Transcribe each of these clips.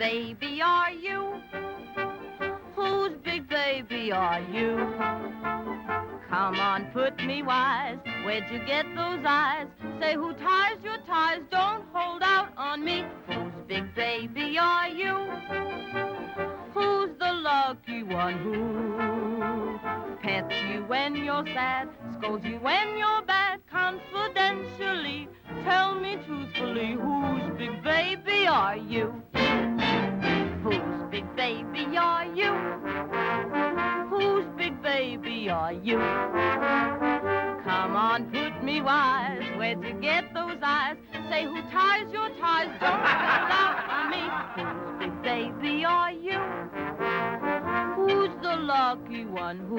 baby are you? Whose big baby are you? Come on, put me wise. Where'd you get those eyes? Say who ties your ties, don't hold out on me. Whose big baby are you? Who's the lucky one who pets you when you're sad, scolds you when you're bad? Confidentially, tell me truthfully, whose big baby are you? Whose big baby are you? Whose big baby are you? Come on, put me wise. Where'd you get those eyes? Say who ties your ties, don't hold out on me. Whose big baby are you? Who's the lucky one who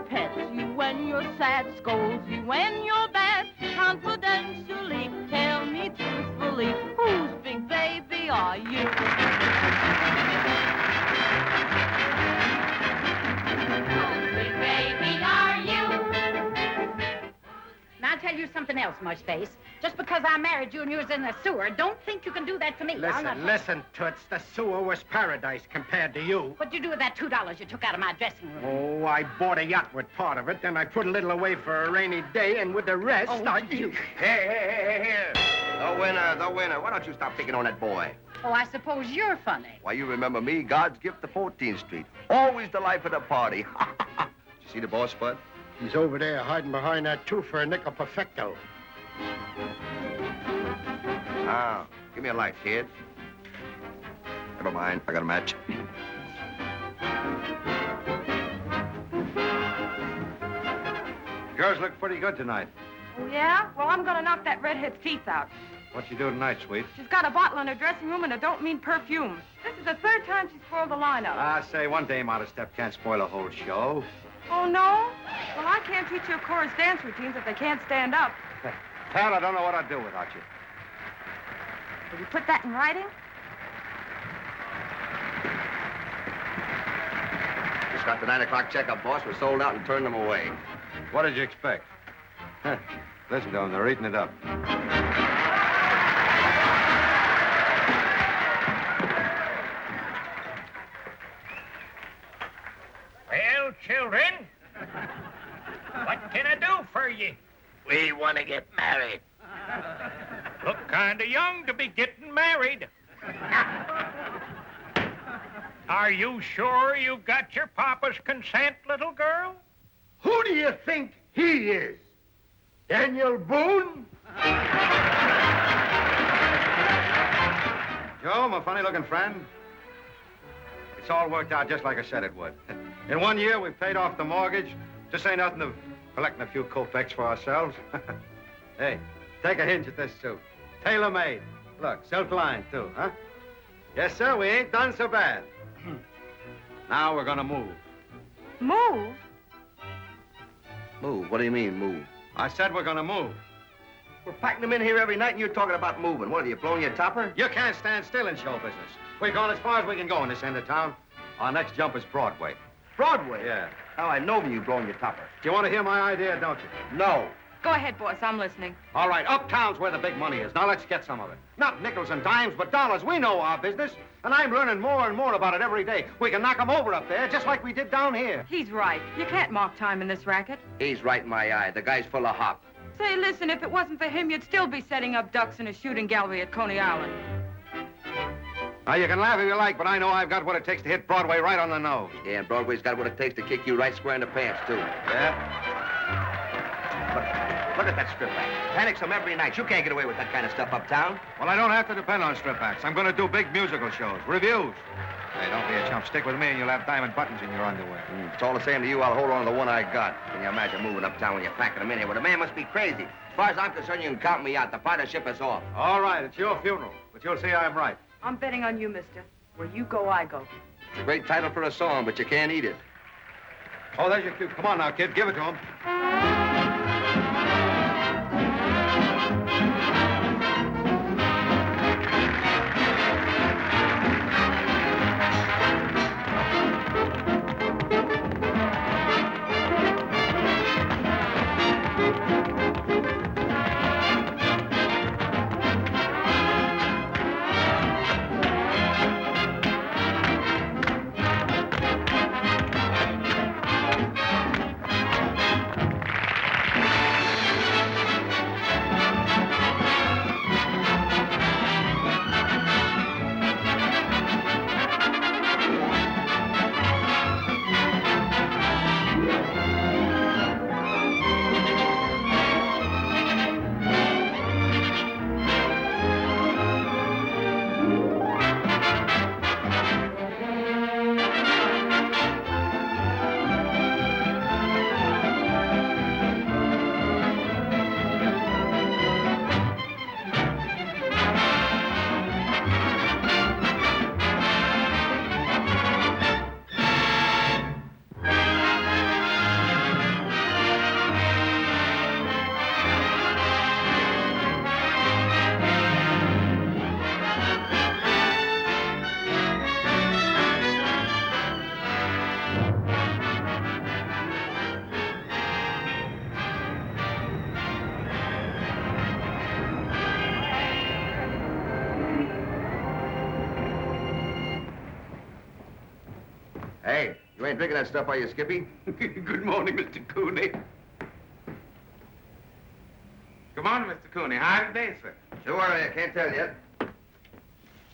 pets you when you're sad, scolds you when you're bad? Confidentially, tell me truthfully, whose big baby are you? Whose big baby are you? Now, I'll tell you something else, Mushface. Just because I married you and you was in the sewer, don't think you can do that to me. Listen, Toots. The sewer was paradise compared to you. What'd you do with that $2 you took out of my dressing room? Oh, I bought a yacht with part of it, then I put a little away for a rainy day, and with the rest, Here. The winner. Why don't you stop picking on that boy? Oh, I suppose you're funny. Why, you remember me, God's gift to 14th Street. Always the life of the party. Did you see the boss, Spud? He's over there hiding behind that tooth for a nickel perfecto. Ah, give me a light, kid. Never mind, I got a match. Girls look pretty good tonight. Oh, yeah? Well, I'm gonna knock that redhead's teeth out. What you do tonight, sweet? She's got a bottle in her dressing room, and it don't mean perfume. This is the third time she's spoiled the lineup. I say, one dame out of step can't spoil a whole show. Oh, no? Well, I can't teach your chorus dance routines if they can't stand up. Pal, I don't know what I'd do without you. Did you put that in writing? Just got the 9 o'clock checkup, boss. We're sold out and turned them away. What did you expect? Listen to them, they're eating it up. Well, children, what can I do for you? We want to get married. Look kind of young to be getting married. Are you sure you've got your papa's consent, little girl? Who do you think he is? Daniel Boone? Joe, my funny-looking friend. It's all worked out just like I said it would. In 1 year, we've paid off the mortgage. Just ain't nothing of collecting a few kopecks for ourselves. Hey, take a hinge at this suit. Tailor-made. Look, silk-lined, too, huh? Yes, sir, we ain't done so bad. Now we're gonna move. Move? Move? What do you mean, move? I said we're gonna move. We're packing them in here every night, and you're talking about moving. What, are you blowing your topper? You can't stand still in show business. We've gone as far as we can go in this end of town. Our next jump is Broadway. Broadway? Yeah. Now, I know you blowing your topper. Do you want to hear my idea, don't you? No. Go ahead, boss. I'm listening. All right, uptown's where the big money is. Now let's get some of it. Not nickels and dimes, but dollars. We know our business, and I'm learning more and more about it every day. We can knock 'em over up there, just like we did down here. He's right. You can't mark time in this racket. He's right in my eye. The guy's full of hop. Say, listen, if it wasn't for him, you'd still be setting up ducks in a shooting gallery at Coney Island. Now, you can laugh if you like, but I know I've got what it takes to hit Broadway right on the nose. Yeah, and Broadway's got what it takes to kick you right square in the pants, too. Yeah? But look at that strip act. Panics them every night. You can't get away with that kind of stuff uptown. Well, I don't have to depend on strip acts. I'm going to do big musical shows, reviews. Hey, don't be a chump. Stick with me and you'll have diamond buttons in your underwear. It's all the same to you. I'll hold on to the one I got. Can you imagine moving uptown when you're packing them in here? Well, the man must be crazy. As far as I'm concerned, you can count me out. The partnership is off. All right, it's your funeral, but you'll see I'm right. I'm betting on you, mister. Where you go, I go. It's a great title for a song, but you can't eat it. Oh, there's your cue. Come on now, kid. Give it to him. You ain't drinking that stuff, are you, Skippy? Good morning, Mr. Cooney. Good morning, Mr. Cooney. How's the day, sir? Sure, I can't tell yet.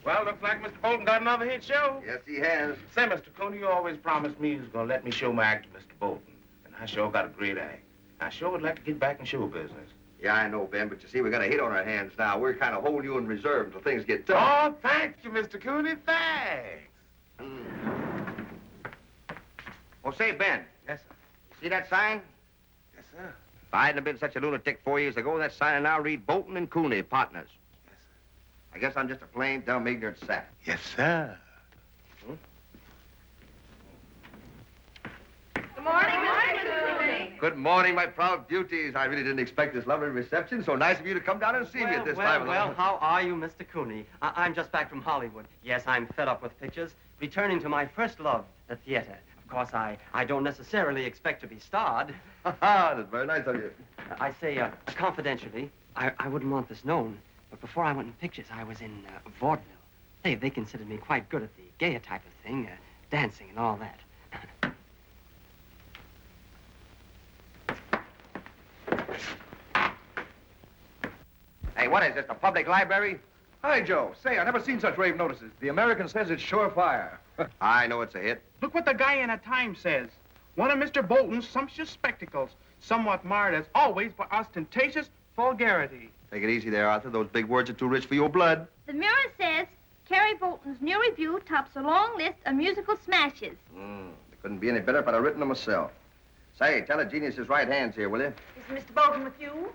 Well, looks like Mr. Bolton got another hit show. Yes, he has. Say, Mr. Cooney, you always promised me you was going to let me show my act to Mr. Bolton. And I sure got a great act. I sure would like to get back in show business. Yeah, I know, Ben, but you see, we got a hit on our hands now. We're kind of holding you in reserve until things get tough. Oh, thank you, Mr. Cooney. Thanks. Oh, say, Ben. Yes, sir. See that sign? Yes, sir. If I hadn't been such a lunatic 4 years ago, that sign would now read Bolton and Cooney, partners. Yes, sir. I guess I'm just a plain, dumb, ignorant sap. Yes, sir. Good morning, Mr. Cooney. Good morning, my proud beauties. I really didn't expect this lovely reception. So nice of you to come down and see me at this time of the Well, how are you, Mr. Cooney? I'm just back from Hollywood. Yes, I'm fed up with pictures, returning to my first love, the theater. Of course, I don't necessarily expect to be starred. That's very nice of you. I say, confidentially, I wouldn't want this known, but before I went in pictures, I was in vaudeville. They considered me quite good at the Gaia type of thing, dancing and all that. Hey, what is this, the public library? Hi, Joe. Say, I never seen such rave notices. The American says it's surefire. I know it's a hit. Look what the guy in a Times says. One of Mr. Bolton's sumptuous spectacles, somewhat marred as always by ostentatious vulgarity. Take it easy there, Arthur. Those big words are too rich for your blood. The Mirror says Carrie Bolton's new review tops a long list of musical smashes. It couldn't be any better if I'd have written them myself. Say, tell the genius's right hands here, will you? Is Mr. Bolton with you?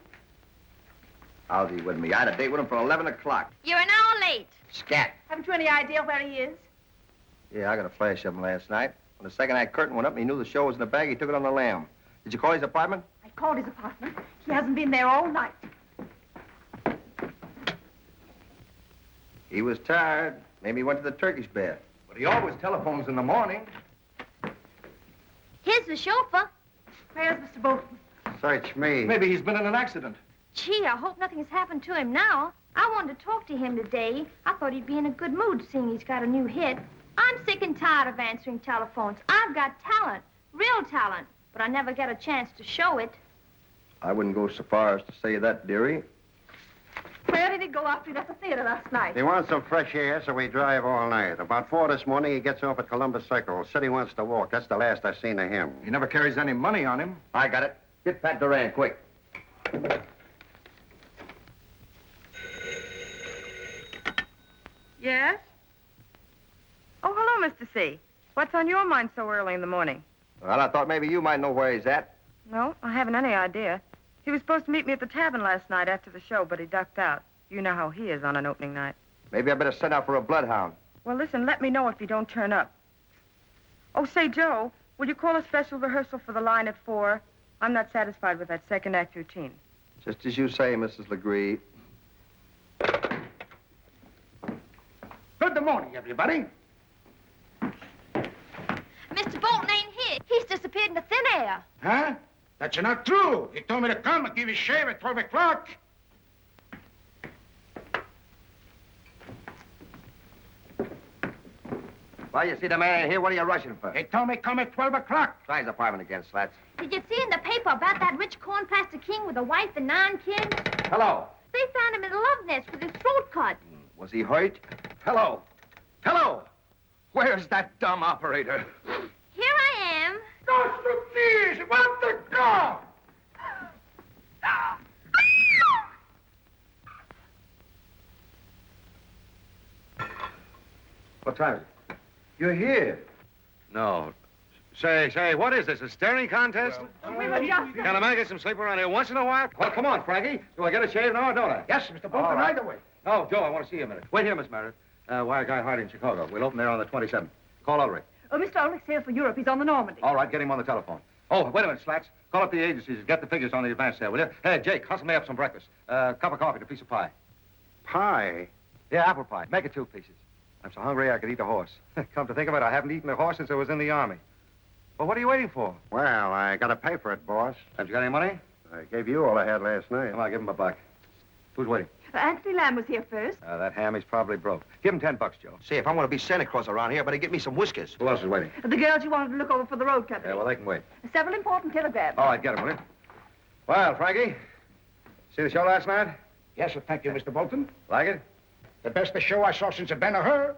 How's he with me? I had a date with him for 11 o'clock. You're an hour late. Scat. Haven't you any idea where he is? Yeah, I got a flash of him last night. When the second act curtain went up and he knew the show was in the bag, he took it on the lam. Did you call his apartment? I called his apartment. He hasn't been there all night. He was tired. Maybe he went to the Turkish bath. But he always telephones in the morning. Here's the chauffeur. Where's Mr. Bolton? Search me. Maybe he's been in an accident. Gee, I hope nothing has happened to him now. I wanted to talk to him today. I thought he'd be in a good mood, seeing he's got a new hit. I'm sick and tired of answering telephones. I've got talent, real talent, but I never get a chance to show it. I wouldn't go so far as to say that, dearie. Where did he go after he left the theater last night? He wants some fresh air, so we drive all night. About 4 this morning, he gets off at Columbus Circle. Said he wants to walk. That's the last I seen of him. He never carries any money on him. I got it. Get Pat Duran, quick. Yes? Oh, hello, Mr. C. What's on your mind so early in the morning? Well, I thought maybe you might know where he's at. No, I haven't any idea. He was supposed to meet me at the tavern last night after the show, but he ducked out. You know how he is on an opening night. Maybe I better send out for a bloodhound. Well, listen, let me know if you don't turn up. Oh, say, Joe, will you call a special rehearsal for the line at 4? I'm not satisfied with that second act routine. Just as you say, Mrs. Legree. Good morning, everybody. Mr. Bolton ain't here. He's disappeared into thin air. Huh? That's not true. He told me to come and give his shave at 12 o'clock. Well, you see the man ain't here. What are you rushing for? He told me come at 12 o'clock. Try his apartment again, Slats. Did you see in the paper about that rich corn-plaster king with a wife and 9 kids? Hello. They found him in a love nest with his throat cut. Was he hurt? Hello. Hello. Where's that dumb operator? Here I am. Gosh, please, what the God? What time is it? You're here. No. Say, what is this, a staring contest? We were just... Can a man get some sleep around here once in a while? Well, come on, Frankie. Do I get a shave now or don't I? Yes, Mr. Bolton, right away. Oh, Joe, I want to see you a minute. Wait here, Miss Meredith. Wire Guy Hardy in Chicago. We'll open there on the 27th. Call Ulrich. Oh, Mr. Ulrich sailed for Europe. He's on the Normandy. All right, get him on the telephone. Oh, wait a minute, Slats. Call up the agencies and get the figures on the advance sale, will you? Hey, Jake, hustle me up some breakfast. Cup of coffee and a piece of pie. Pie? Yeah, apple pie. Make it 2 pieces. I'm so hungry I could eat a horse. Come to think of it, I haven't eaten a horse since I was in the Army. Well, what are you waiting for? Well, I gotta pay for it, boss. Have you got any money? I gave you all I had last night. Come on, give him a buck. Who's waiting? Anthony Lamb was here first. That ham is probably broke. Give him $10, Joe. Say, if I want to be Santa Claus around here, I better get me some whiskers. Who else is waiting? The girls you wanted to look over for the road company. Yeah, well, they can wait. Several important telegrams. All right, get them, will you? Well, Frankie, see the show last night? Yes, sir. Thank you, Mr. Bolton. Like it? The best show I saw since I've been to her.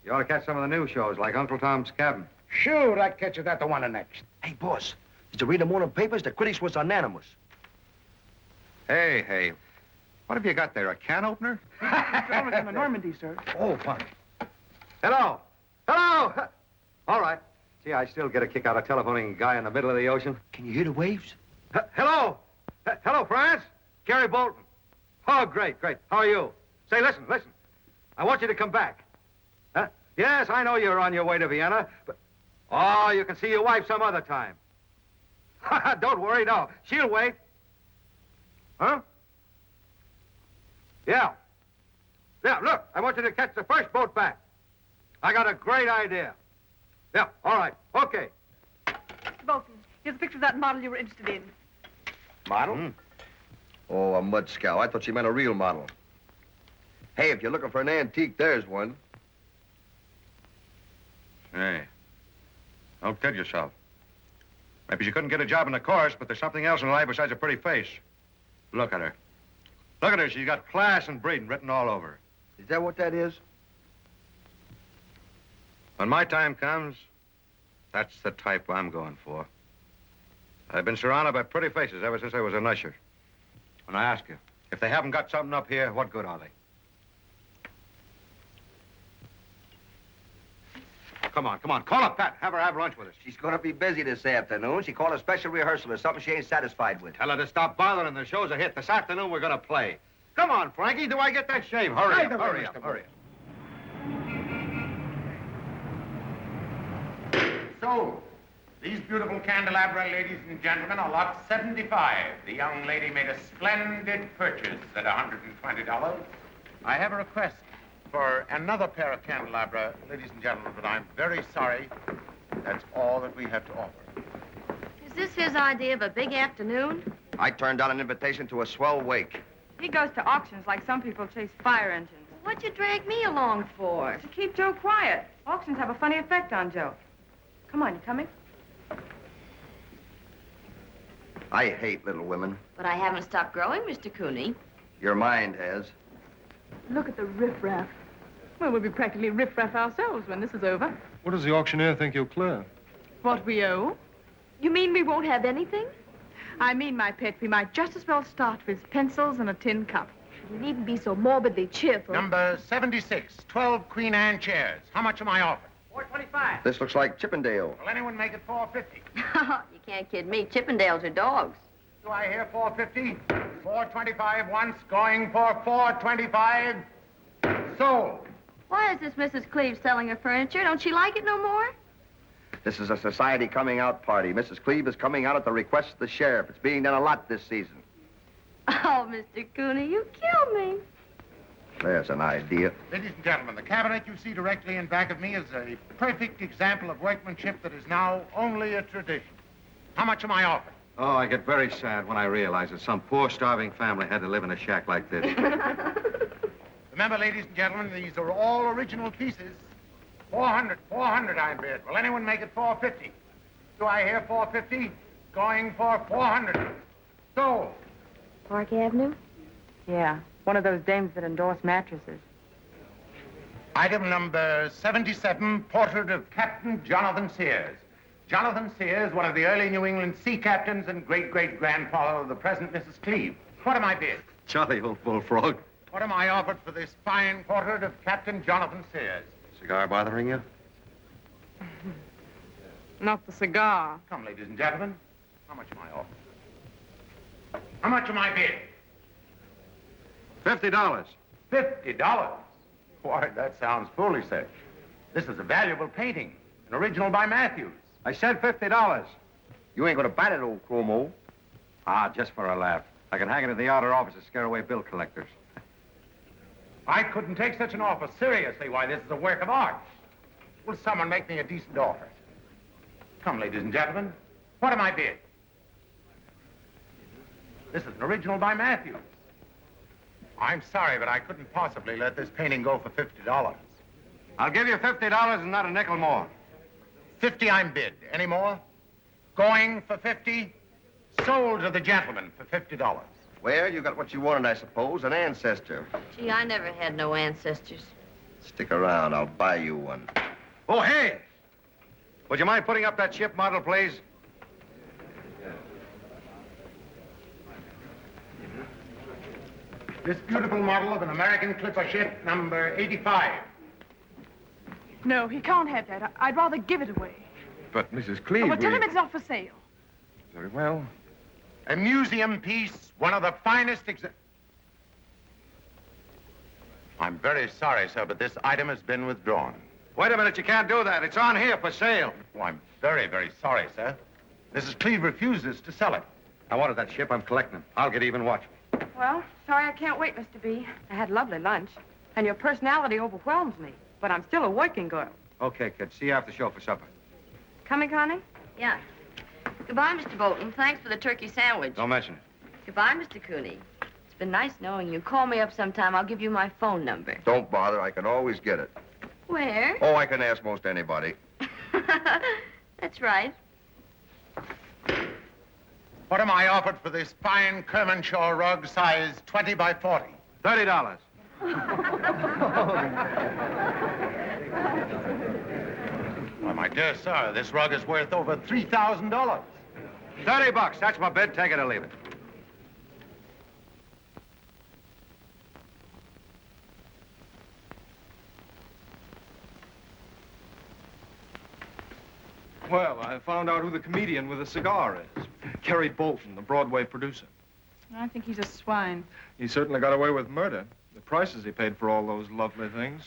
You ought to catch some of the new shows, like Uncle Tom's Cabin. Sure, I catch you that the one and next. Hey, boss, did you read the morning papers? The critics was unanimous. Hey, what have you got there, a can opener? From the Normandy, sir. Oh, fine. Hello! All right. Gee, I still get a kick out of telephoning a guy in the middle of the ocean. Can you hear the waves? Hello! Hello, France? Gary Bolton. Oh, great. How are you? Say, listen. I want you to come back. Huh? Yes, I know you're on your way to Vienna, but... Oh, you can see your wife some other time. Don't worry, no. She'll wait. Huh? Yeah, look, I want you to catch the first boat back. I got a great idea. Yeah, all right, okay. Bolton, here's a picture of that model you were interested in. Model? Oh, a mud scow. I thought she meant a real model. Hey, if you're looking for an antique, there's one. Hey, don't kid yourself. Maybe she couldn't get a job in the chorus, but there's something else in life besides a pretty face. Look at her. Look at her. She's got class and breeding written all over her. Is that what that is? When my time comes, that's the type I'm going for. I've been surrounded by pretty faces ever since I was an usher. And I ask you, if they haven't got something up here, what good are they? Come on. Call up Pat. Have her have lunch with us. She's going to be busy this afternoon. She called a special rehearsal or something she ain't satisfied with. Tell her to stop bothering. The show's a hit. This afternoon we're going to play. Come on, Frankie. Do I get that shave? Hurry up. So, these beautiful candelabra, ladies and gentlemen, are lot 75. The young lady made a splendid purchase at $120. I have a request for another pair of candelabra, ladies and gentlemen, but I'm very sorry. That's all that we have to offer. Is this his idea of a big afternoon? I turned down an invitation to a swell wake. He goes to auctions like some people chase fire engines. What'd you drag me along for? To keep Joe quiet. Auctions have a funny effect on Joe. Come on, you coming? I hate little women. But I haven't stopped growing, Mr. Cooney. Your mind has. Look at the riffraff. Well, we'll be practically riffraff ourselves when this is over. What does the auctioneer think you'll clear? What we owe? You mean we won't have anything? I mean, my pet, we might just as well start with pencils and a tin cup. You needn't be so morbidly cheerful. Number 76, 12 Queen Anne chairs. How much am I offered? $4.25. This looks like Chippendale. Will anyone make it $4.50? You can't kid me. Chippendales are dogs. Do I hear $4.50? $4.25 once, going for $4.25. Sold. Why is this Mrs. Cleve selling her furniture? Don't she like it no more? This is a society coming out party. Mrs. Cleve is coming out at the request of the sheriff. It's being done a lot this season. Oh, Mr. Cooney, you killed me. There's an idea. Ladies and gentlemen, the cabinet you see directly in back of me is a perfect example of workmanship that is now only a tradition. How much am I offered? Oh, I get very sad when I realize that some poor, starving family had to live in a shack like this. Remember, ladies and gentlemen, these are all original pieces. 400 I bid. Will anyone make it 450? Do I hear 450? Going for 400. Sold. Park Avenue? Yeah, one of those dames that endorse mattresses. Item number 77, portrait of Captain Jonathan Sears. Jonathan Sears, one of the early New England sea captains and great-great-grandfather of the present Mrs. Cleve. What am I bid? Jolly old bullfrog. What am I offered for this fine portrait of Captain Jonathan Sears? Cigar bothering you? Not the cigar. Come, ladies and gentlemen. How much am I offered? How much am I bid? $50. $50? Why, that sounds foolish, sir. This is a valuable painting, an original by Matthews. I said $50. You ain't gonna bat it, old Chromo. Ah, just for a laugh. I can hang it in the outer office to scare away bill collectors. I couldn't take such an offer seriously. Why, this is a work of art. Will someone make me a decent offer? Come, ladies and gentlemen. What am I bid? This is an original by Matthews. I'm sorry, but I couldn't possibly let this painting go for $50. I'll give you $50 and not a nickel more. 50 I'm bid. Any more? Going for 50? Sold to the gentleman for $50. Well, you got what you wanted, I suppose, an ancestor. Gee, I never had no ancestors. Stick around, I'll buy you one. Oh, hey! Would you mind putting up that ship model, please? This beautiful model of an American clipper ship, number 85. No, he can't have that. I'd rather give it away. But, Mrs. Cleve, Oh, well, tell him it's not for sale. Very well. A museum piece, one of the finest I'm very sorry, sir, but this item has been withdrawn. Wait a minute, you can't do that. It's on here for sale. Oh, I'm very, very sorry, sir. Mrs. Cleve refuses to sell it. I wanted that ship. I'm collecting them. I'll get even. Watch me. Well, sorry I can't wait, Mr. B. I had lovely lunch, and your personality overwhelms me. But I'm still a working girl. Okay, kid. See you after the show for supper. Coming, Connie? Yeah. Goodbye, Mr. Bolton. Thanks for the turkey sandwich. Don't mention it. Goodbye, Mr. Cooney. It's been nice knowing you. Call me up sometime. I'll give you my phone number. Don't bother, I can always get it. Where? Oh, I can ask most anybody. That's right. What am I offered for this fine Kermanshaw rug, size 20 by 40? $30. Why, my dear sir, this rug is worth over $3,000. $30. That's my bid. Take it or leave it. Well, I found out who the comedian with the cigar is. Kerry Bolton, the Broadway producer. I think he's a swine. He certainly got away with murder. The prices he paid for all those lovely things.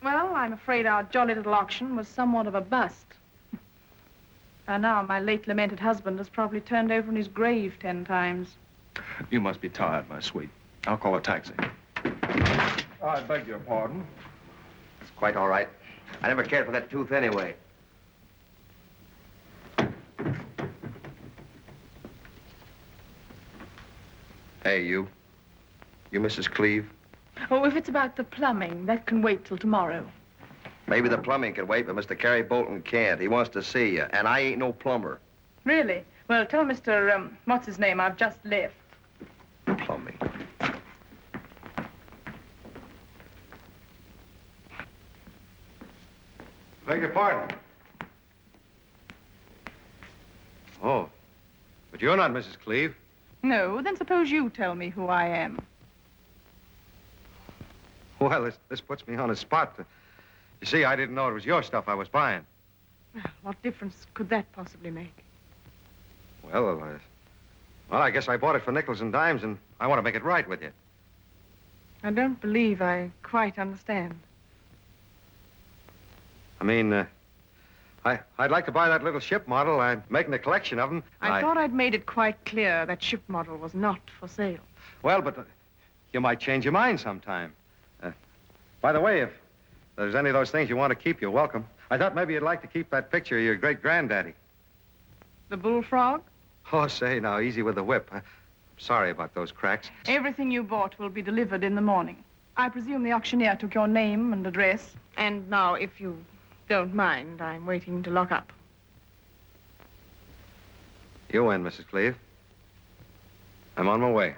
Well, I'm afraid our jolly little auction was somewhat of a bust. By now, my late lamented husband has probably turned over in his grave 10 times. You must be tired, my sweet. I'll call a taxi. I beg your pardon. It's quite all right. I never cared for that tooth anyway. Hey, you. You Mrs. Cleve? Oh, if it's about the plumbing, that can wait till tomorrow. Maybe the plumbing can wait, but Mr. Kerry Bolton can't. He wants to see you, and I ain't no plumber. Really? Well, tell Mr. What's his name? I've just left. Plumbing. Beg your pardon. Oh, but you're not Mrs. Cleve. No, then suppose you tell me who I am. Well, this puts me on the spot. You see, I didn't know it was your stuff I was buying. Well, what difference could that possibly make? Well, I guess I bought it for nickels and dimes, and I want to make it right with you. I don't believe I quite understand. I mean, I'd like to buy that little ship model. I'm making a collection of them. I thought I'd made it quite clear that ship model was not for sale. Well, but you might change your mind sometime. By the way, if there's any of those things you want to keep, you're welcome. I thought maybe you'd like to keep that picture of your great-granddaddy. The bullfrog? Oh, say, now, easy with the whip. I'm sorry about those cracks. Everything you bought will be delivered in the morning. I presume the auctioneer took your name and address. And now, if you don't mind, I'm waiting to lock up. You win, Mrs. Cleve. I'm on my way.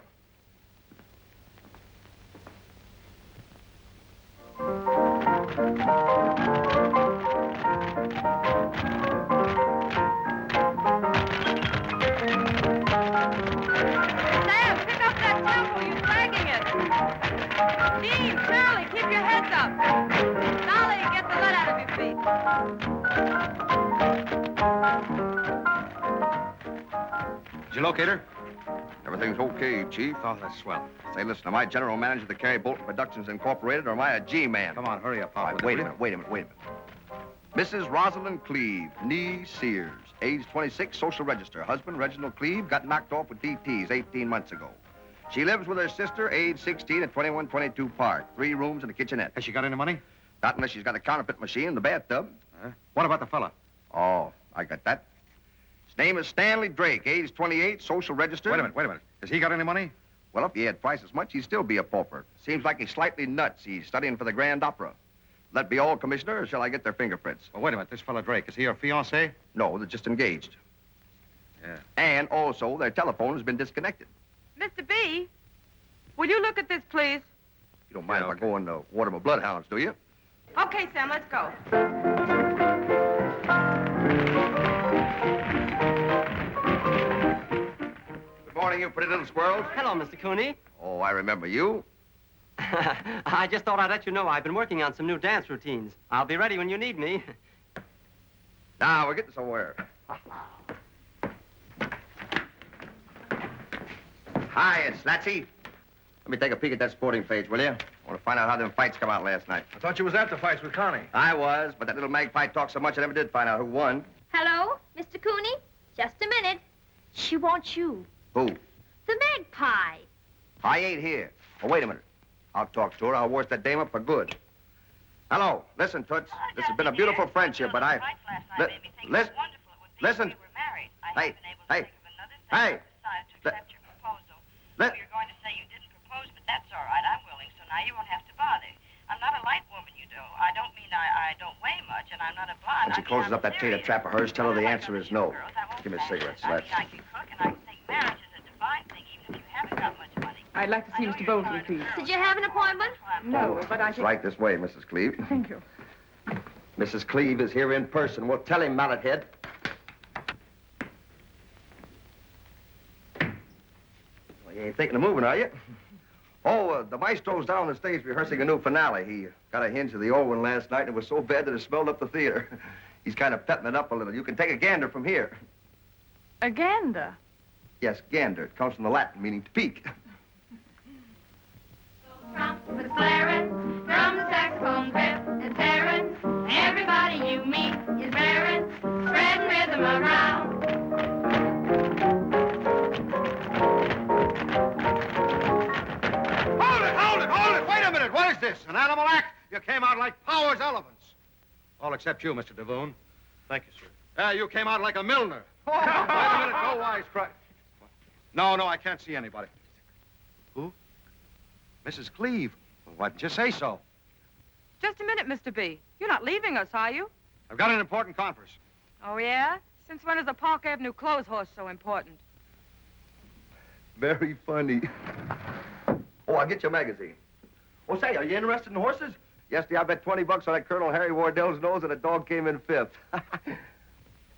Dean, Shirley, keep your heads up. Dolly, get the lead out of your feet. Did you locate her? Everything's okay, Chief. Oh, that's swell. Say, listen, am I general manager of the Kerry Bolton Productions Incorporated, or am I a G-man? Come on, hurry up. All right, wait a minute. Mrs. Rosalind Cleve, nee Sears, age 26, social register. Husband, Reginald Cleve, got knocked off with DTs 18 months ago. She lives with her sister, age 16, at 2122 Park. 3 rooms and a kitchenette. Has she got any money? Not unless she's got a counterfeit machine in the bathtub. What about the fella? Oh, I got that. His name is Stanley Drake, age 28, social register. Wait a minute. Has he got any money? Well, if he had twice as much, he'd still be a pauper. Seems like he's slightly nuts. He's studying for the Grand Opera. That be all, Commissioner, or shall I get their fingerprints? Oh, wait a minute. This fellow Drake, is he your fiancé? No, they're just engaged. Yeah. And also, their telephone has been disconnected. Mr. B, will you look at this, please? You don't mind if I go and water my bloodhounds, do you? Okay, Sam, let's go. Good morning, you pretty little squirrels. Hello, Mr. Cooney. Oh, I remember you. I just thought I'd let you know I've been working on some new dance routines. I'll be ready when you need me. Now, we're getting somewhere. Hi, it's Latsy. Let me take a peek at that sporting page, will you? I want to find out how them fights come out last night. I thought you was at the fights with Connie. I was, but that little magpie talked so much I never did find out who won. Hello, Mr. Cooney? Just a minute. She wants you. Who? The magpie. I ain't here. Oh, wait a minute. I'll talk to her. I'll wash that dame up for good. Hello. Listen, Toots. This has been a beautiful friendship, but I... Listen. Hey. Hey. You're going to say you didn't propose, but that's all right. I'm willing, so now you won't have to bother. I'm not a light woman, you know. I don't mean I don't weigh much, and I'm not a blonde. When she closes up that tater trap of hers, tell her the answer is no. Give me a cigarette, Slat. I can cook, and I think marriage is a divine thing, even if you haven't got much money. I'd like to see Mr. Bolton, please. Did you have an appointment? No, but I It's think... right this way, Mrs. Cleve. Thank you. Mrs. Cleve is here in person. Well, tell him, Mallet Head. Well, you ain't thinking of moving, are you? Oh, the maestro's down on the stage rehearsing a new finale. He got a hinge of the old one last night, and it was so bad that it smelled up the theater. He's kind of petting it up a little. You can take a gander from here. A gander? Yes, gander. It comes from the Latin, meaning to peek. With clarence, from the saxophone pep and Terrence, everybody you meet is Barron, spreading rhythm around. Hold it! Wait a minute! What is this? An animal act? You came out like Power's elephants. All except you, Mr. Devone. Thank you, sir. You came out like a Milner. Wait a minute, no wisecrack. No, I can't see anybody. Who? Mrs. Cleve. Well, why didn't you say so? Just a minute, Mr. B. You're not leaving us, are you? I've got an important conference. Oh, yeah? Since when is a Park Avenue clothes horse so important? Very funny. Oh, I'll get you a magazine. Oh, say, are you interested in horses? Yesterday, I bet $20 on that Colonel Harry Wardell's nose and a dog came in fifth.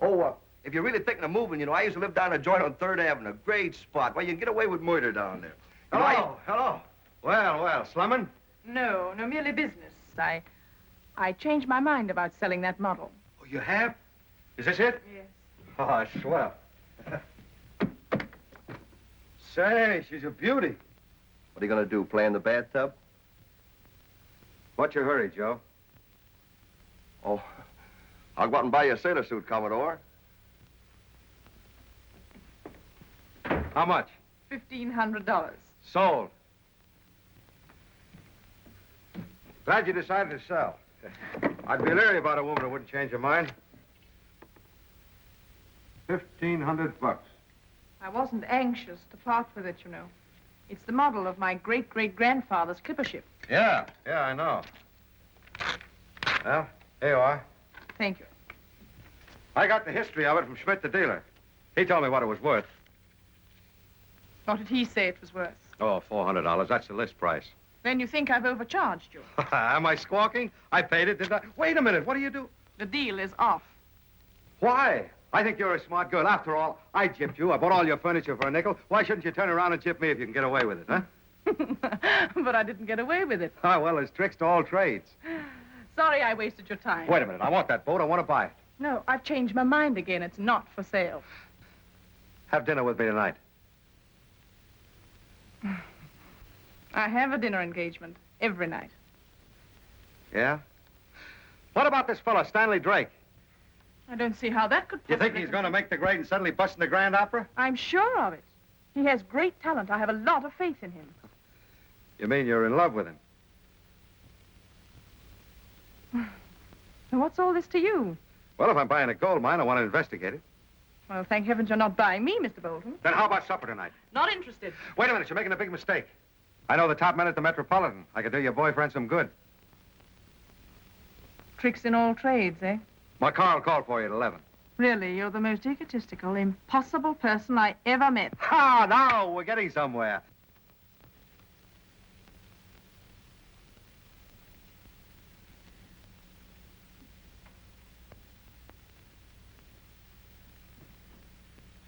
If you're really thinking of moving, you know, I used to live down a joint on 3rd Avenue. Great spot. Well, you can get away with murder down there. You know, Hello. Well, slumming? No, merely business. I changed my mind about selling that model. Oh, you have? Is this it? Yes. Oh, swell. Say, she's a beauty. What are you going to do, play in the bathtub? What's your hurry, Joe? Oh, I'll go out and buy you a sailor suit, Commodore. How much? $1,500. Sold. Glad you decided to sell. I'd be leery about a woman who wouldn't change her mind. $1,500. I wasn't anxious to part with it, you know. It's the model of my great-great-grandfather's clipper ship. Yeah, I know. Well, here you are. Thank you. I got the history of it from Schmidt, the dealer. He told me what it was worth. What did he say it was worth? Oh, $400. That's the list price. Then you think I've overcharged you. Am I squawking? I paid it, didn't I? Wait a minute. What do you do? The deal is off. Why? I think you're a smart girl. After all, I gypped you. I bought all your furniture for a nickel. Why shouldn't you turn around and gyp me if you can get away with it, huh? But I didn't get away with it. Ah, well, there's tricks to all trades. Sorry I wasted your time. Wait a minute. I want that boat. I want to buy it. No, I've changed my mind again. It's not for sale. Have dinner with me tonight. I have a dinner engagement every night. Yeah? What about this fella, Stanley Drake? I don't see how that could You possibly... think he's going to make the grade and suddenly bust in the Grand Opera? I'm sure of it. He has great talent. I have a lot of faith in him. You mean you're in love with him? And what's all this to you? Well, if I'm buying a gold mine, I want to investigate it. Well, thank heavens you're not buying me, Mr. Bolton. Then how about supper tonight? Not interested. Wait a minute, you're making a big mistake. I know the top men at the Metropolitan. I could do your boyfriend some good. Tricks in all trades, eh? My car will call for you at 11. Really, you're the most egotistical, impossible person I ever met. Ha! Now we're getting somewhere.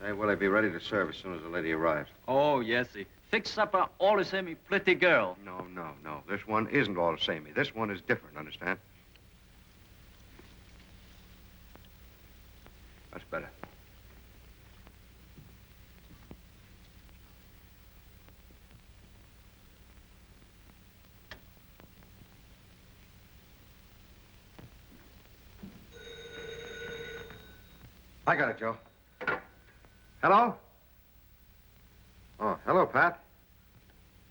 Hey, will they be ready to serve as soon as the lady arrives? Oh, yesy. Fix supper all the same, pretty girl. No. This one isn't all the same. This one is different, understand? That's better. I got it, Joe. Hello? Oh, hello, Pat.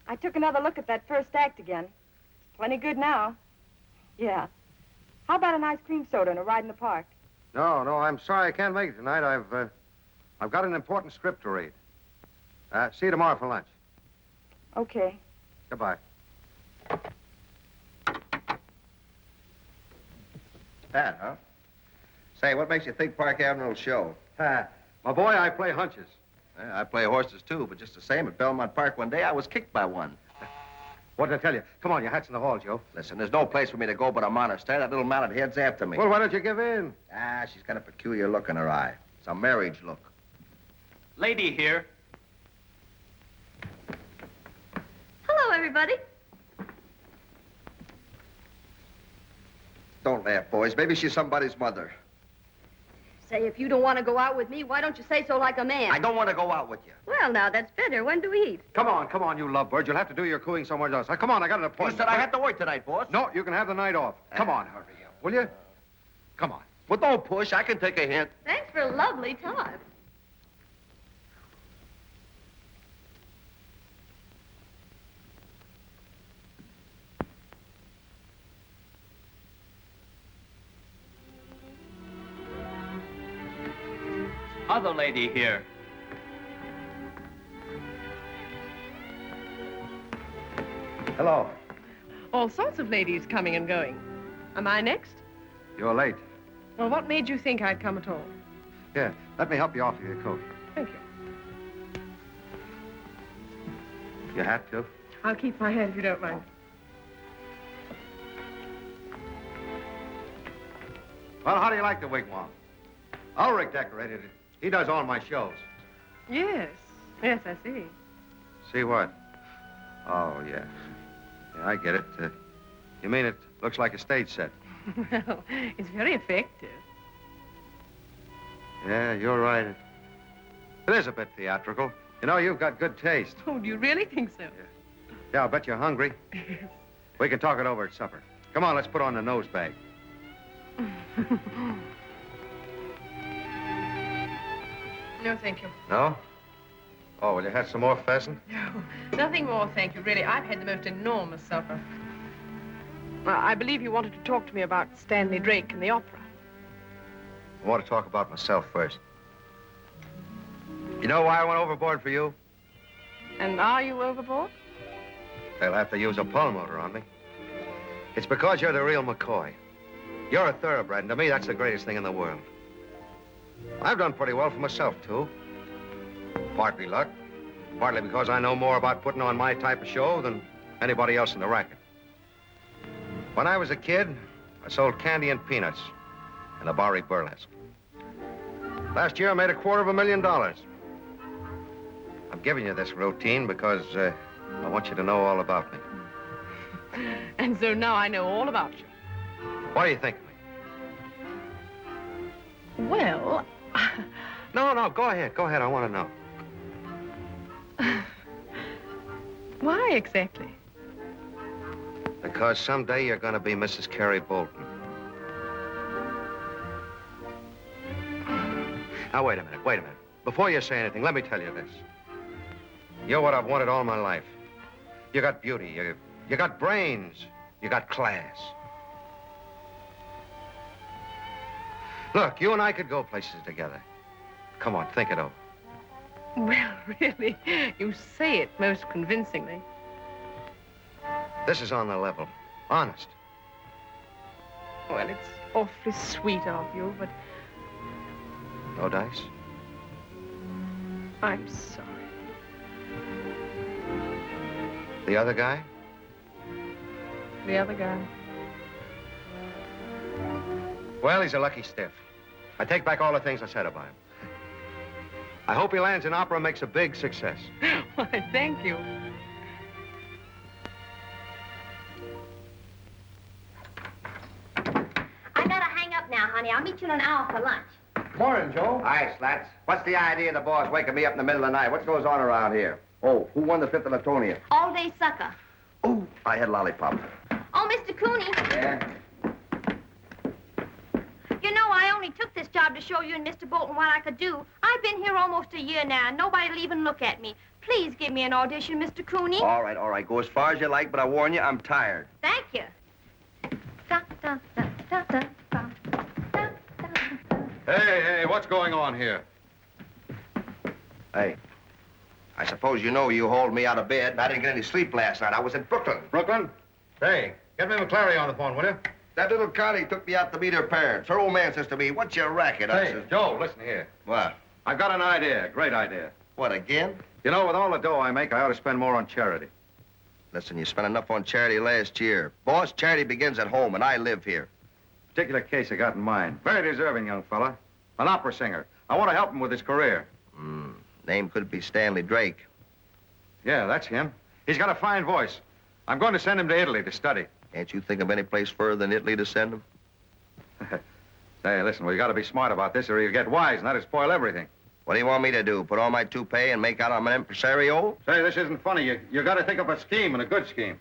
I took another look at that first act again. It's plenty good now. Yeah. How about an ice cream soda and a ride in the park? No, I'm sorry I can't make it tonight. I've got an important script to read. See you tomorrow for lunch. Okay. Goodbye. Pat, huh? Say, what makes you think Park Avenue will show? My boy, I play hunches. Yeah, I play horses, too, but just the same, at Belmont Park one day, I was kicked by one. What did I tell you? Come on, your hat's in the hall, Joe. Listen, there's no place for me to go but a monastery. That little mallet head's after me. Well, why don't you give in? She's got a peculiar look in her eye. It's a marriage look. Lady here. Hello, everybody. Don't laugh, boys. Maybe she's somebody's mother. Say, if you don't want to go out with me, why don't you say so like a man? I don't want to go out with you. Well, now, that's better. When do we eat? Come on, you lovebird. You'll have to do your cooing somewhere else. Come on, I got an appointment. You said I had to work tonight, boss. No, you can have the night off. Come on, hurry up, will you? Come on. Well, don't push. I can take a hint. Thanks for a lovely time. Other lady here. Hello. All sorts of ladies coming and going. Am I next? You're late. Well, what made you think I'd come at all? Here, let me help you off with your coat. Thank you. Your hat, too? I'll keep my hand if you don't mind. Well, how do you like the wigwam? Ulrich decorated it. He does all my shows. Yes, I see. See what? Oh, yes. Yeah, I get it. You mean it looks like a stage set? Well, it's very effective. Yeah, you're right. It is a bit theatrical. You know, you've got good taste. Oh, do you really think so? Yeah, I'll bet you're hungry. We can talk it over at supper. Come on, let's put on the nose bag. No, thank you. No? Oh, will you have some more pheasant? No, nothing more, thank you, really. I've had the most enormous supper. Well, I believe you wanted to talk to me about Stanley Drake and the opera. I want to talk about myself first. You know why I went overboard for you? And are you overboard? They'll have to use a pulmotor on me. It's because you're the real McCoy. You're a thoroughbred, and to me, that's the greatest thing in the world. I've done pretty well for myself, too. Partly luck, partly because I know more about putting on my type of show than anybody else in the racket. When I was a kid, I sold candy and peanuts in a Barrie Burlesque. Last year, I made $250,000. I'm giving you this routine because I want you to know all about me. And so now I know all about you. What do you think of me? Well... No, go ahead. Go ahead, I want to know. Why exactly? Because someday you're going to be Mrs. Carey Bolton. Now, wait a minute. Before you say anything, let me tell you this. You're what I've wanted all my life. You got beauty, you got brains, you got class. Look, you and I could go places together. Come on, think it over. Well, really, you say it most convincingly. This is on the level. Honest. Well, it's awfully sweet of you, but No dice? I'm sorry. The other guy? The other guy. Well, he's a lucky stiff. I take back all the things I said about him. I hope he lands in opera and makes a big success. Why, thank you. I gotta hang up now, honey. I'll meet you in an hour for lunch. Morning, Joe. Hi, Slats. What's the idea of the boss waking me up in the middle of the night? What goes on around here? Oh, who won the 5th of Latonia? All-day sucker. Oh, I had lollipop. Oh, Mr. Cooney. Yeah? You know, I only took this job to show you and Mr. Bolton what I could do. I've been here almost a year now, and nobody'll even look at me. Please give me an audition, Mr. Cooney. All right. Go as far as you like, but I warn you, I'm tired. Thank you. Hey, what's going on here? Hey, I suppose you know you hauled me out of bed. I didn't get any sleep last night. I was in Brooklyn. Brooklyn? Hey, get me McClary on the phone, will you? That little Connie took me out to meet her parents. Her old man says to me, what's your racket? I Hey, says, Joe, listen here. what? I've got an idea, a great idea. What, again? You know, with all the dough I make, I ought to spend more on charity. Listen, you spent enough on charity last year. Boss, charity begins at home, and I live here. Particular case I got in mind. Very deserving young fella. An opera singer. I want to help him with his career. Name could be Stanley Drake. Yeah, that's him. He's got a fine voice. I'm going to send him to Italy to study. Can't you think of any place further than Italy to send him? Hey, listen, we got to be smart about this or he'll get wise and that'll spoil everything. What do you want me to do? Put on my toupee and make out I'm an impresario? Say, this isn't funny. You got to think up a scheme, and a good scheme.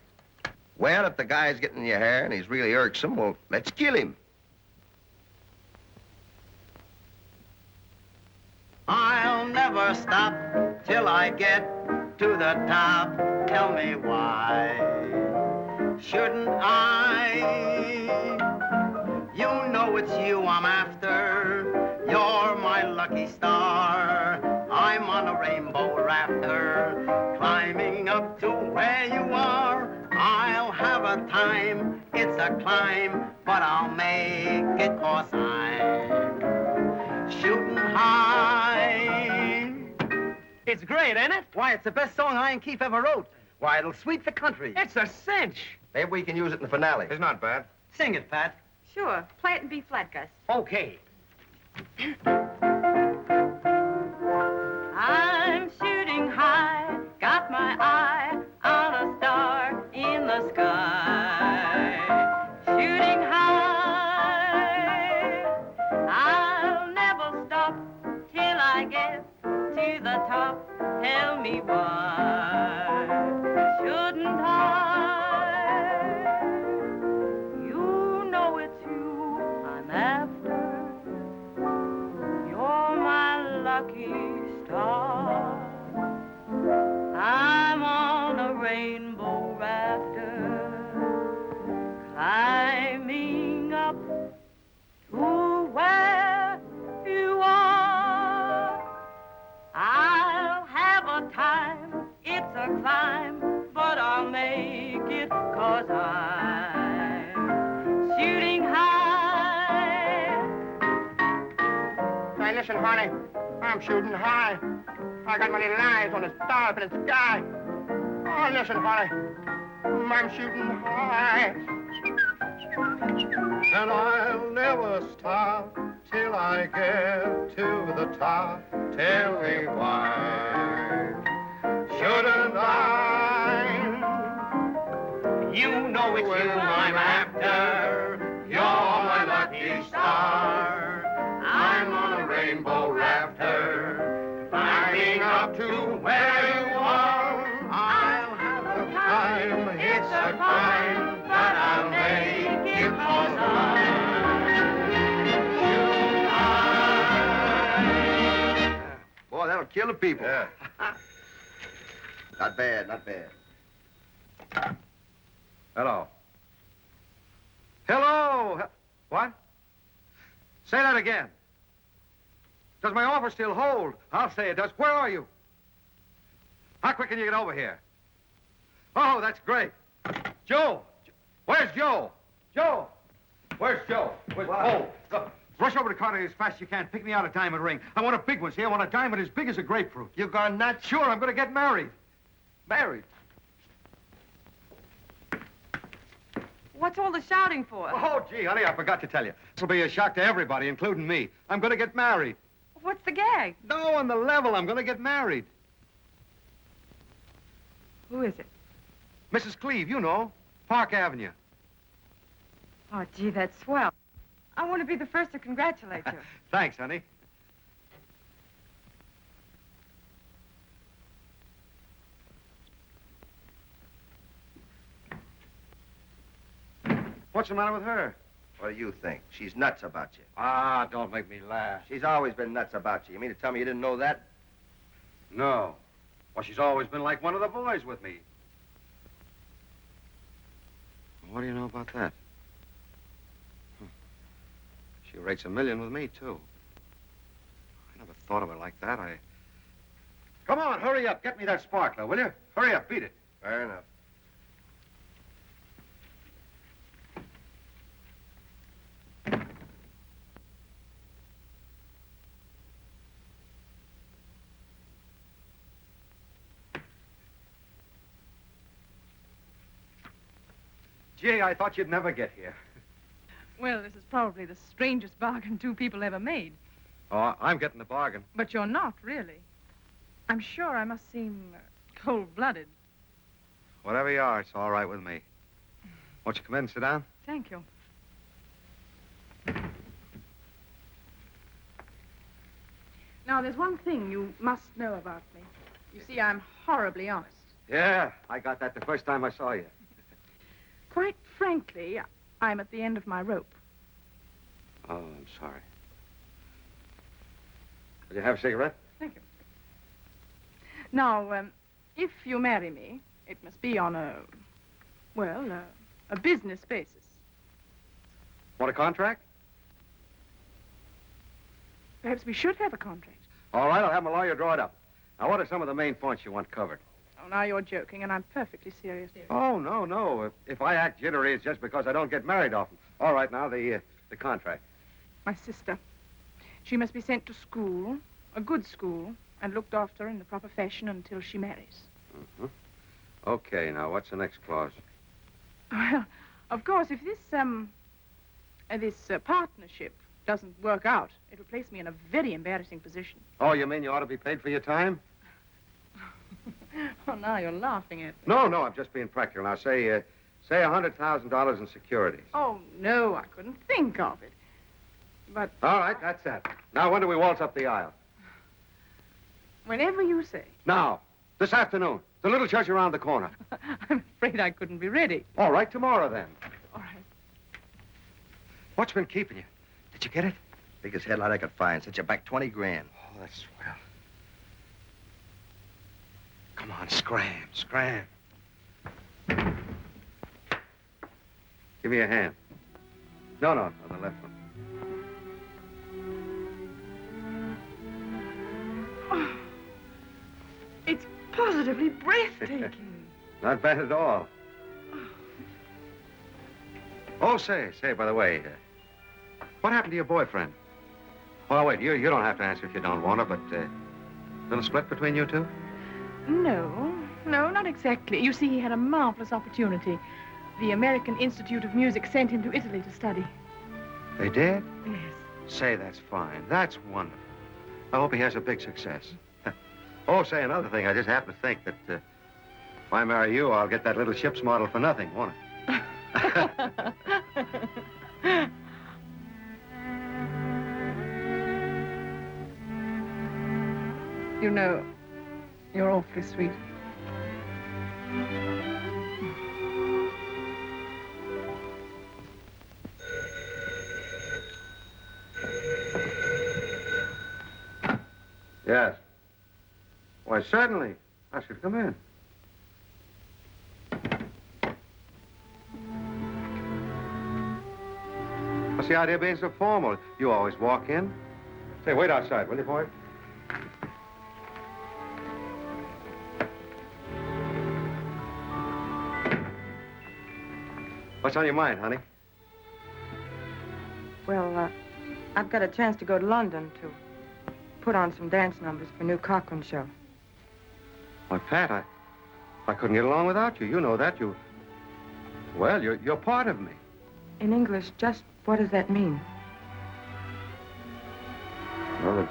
Well, if the guy's getting in your hair and he's really irksome, well, let's kill him. I'll never stop till I get to the top. Tell me why shouldn't I? You know it's you I'm after. You're my lucky star. I'm on a rainbow rafter, climbing up to where you are. I'll have a time, it's a climb, but I'll make it 'cause I'm shooting high. It's great, ain't it? Why, it's the best song I and Keith ever wrote. Why, it'll sweep the country. It's a cinch. Maybe we can use it in the finale. It's not bad. Sing it, Pat. Sure. Play it in B flat, Gus. Okay. I'm shooting high, got my eye on a star in the sky. Shooting high, I'll never stop till I get to the top. Tell me why shouldn't I? You know it's you I'm after. You're my lucky star. I'm on a rainbow rafter, climbing up to where you are. I'll have a time, it's a climb, but I'll make it 'cause I'm shooting high. Hey, listen, honey. I'm shooting high. I got my little eyes on the stars in the sky. Oh, listen, honey. I'm shooting high. And I'll never stop till I get to the top. Tell me why shouldn't I? You know it's you I'm after. You're my lucky star. I'm on a rainbow rafter, climbing up to where you are. I'll have a time, it's a climb, but I'll make it 'cause I'm shooting high. Boy, that'll kill the people. Yeah. Not bad, not bad. Hello. Hello. What? Say that again. Does my offer still hold? I'll say it does. Where are you? How quick can you get over here? Oh, that's great. Joe! Where's Joe? Joe! Where's Joe? Oh, look. Rush over to Carter as fast as you can. Pick me out a diamond ring. I want a big one. See, I want a diamond as big as a grapefruit. You gone nuts? Sure, I'm going to get married. Married? What's all the shouting for? Oh, gee, honey, I forgot to tell you. This will be a shock to everybody, including me. I'm going to get married. What's the gag? No, on the level, I'm going to get married. Who is it? Mrs. Cleve, you know. Park Avenue. Oh, gee, that's swell. I want to be the first to congratulate you. Thanks, honey. What's the matter with her? What do you think? She's nuts about you. Ah, don't make me laugh. She's always been nuts about you. You mean to tell me you didn't know that? No. Well, she's always been like one of the boys with me. What do you know about that? She rates $1 million with me, too. I never thought of her like that. Come on, hurry up. Get me that sparkler, will you? Hurry up, beat it. Fair enough. Gee, I thought you'd never get here. Well, this is probably the strangest bargain two people ever made. Oh, I'm getting the bargain. But you're not, really. I'm sure I must seem cold-blooded. Whatever you are, it's all right with me. Won't you come in and sit down? Thank you. Now, there's one thing you must know about me. You see, I'm horribly honest. Yeah, I got that the first time I saw you. Quite frankly, I'm at the end of my rope. Oh, I'm sorry. Will you have a cigarette? Thank you. Now, if you marry me, it must be on a business basis. Want a contract? Perhaps we should have a contract. All right, I'll have my lawyer draw it up. Now, what are some of the main points you want covered? Oh, now you're joking, and I'm perfectly serious. Oh, no. If I act jittery, it's just because I don't get married often. All right, now, the contract. My sister. She must be sent to school, a good school, and looked after in the proper fashion until she marries. Mm-hmm. Okay, now, what's the next clause? Well, of course, if this partnership doesn't work out, it'll place me in a very embarrassing position. Oh, you mean you ought to be paid for your time? Oh, now you're laughing at me. No, I'm just being practical. Now, say $100,000 in securities. Oh, no, I couldn't think of it. But... All right, that's that. Now, when do we waltz up the aisle? Whenever you say. Now, this afternoon. The little church around the corner. I'm afraid I couldn't be ready. All right, tomorrow, then. All right. What's been keeping you? Did you get it? Biggest headlight I could find. Set you back 20 grand. Oh, that's swell. Come on, scram. Give me a hand. No, on the left one. Oh, it's positively breathtaking. Not bad at all. Oh, say, by the way, what happened to your boyfriend? Well, wait, you don't have to answer if you don't want to, but, little split between you two? No, not exactly. You see, he had a marvelous opportunity. The American Institute of Music sent him to Italy to study. They did? Yes. Say, that's fine. That's wonderful. I hope he has a big success. Oh, say, another thing. I just happen to think that if I marry you, I'll get that little ship's model for nothing, won't I? You know, you're awfully sweet. Yes. Why, certainly. Ask her to come in. What's the idea of being so formal? You always walk in. Say, wait outside, will you, boy? What's on your mind, honey? Well, I've got a chance to go to London to put on some dance numbers for new Cochran show. Why, Pat, I couldn't get along without you. You know that. Well, you're part of me. In English, just what does that mean? Well,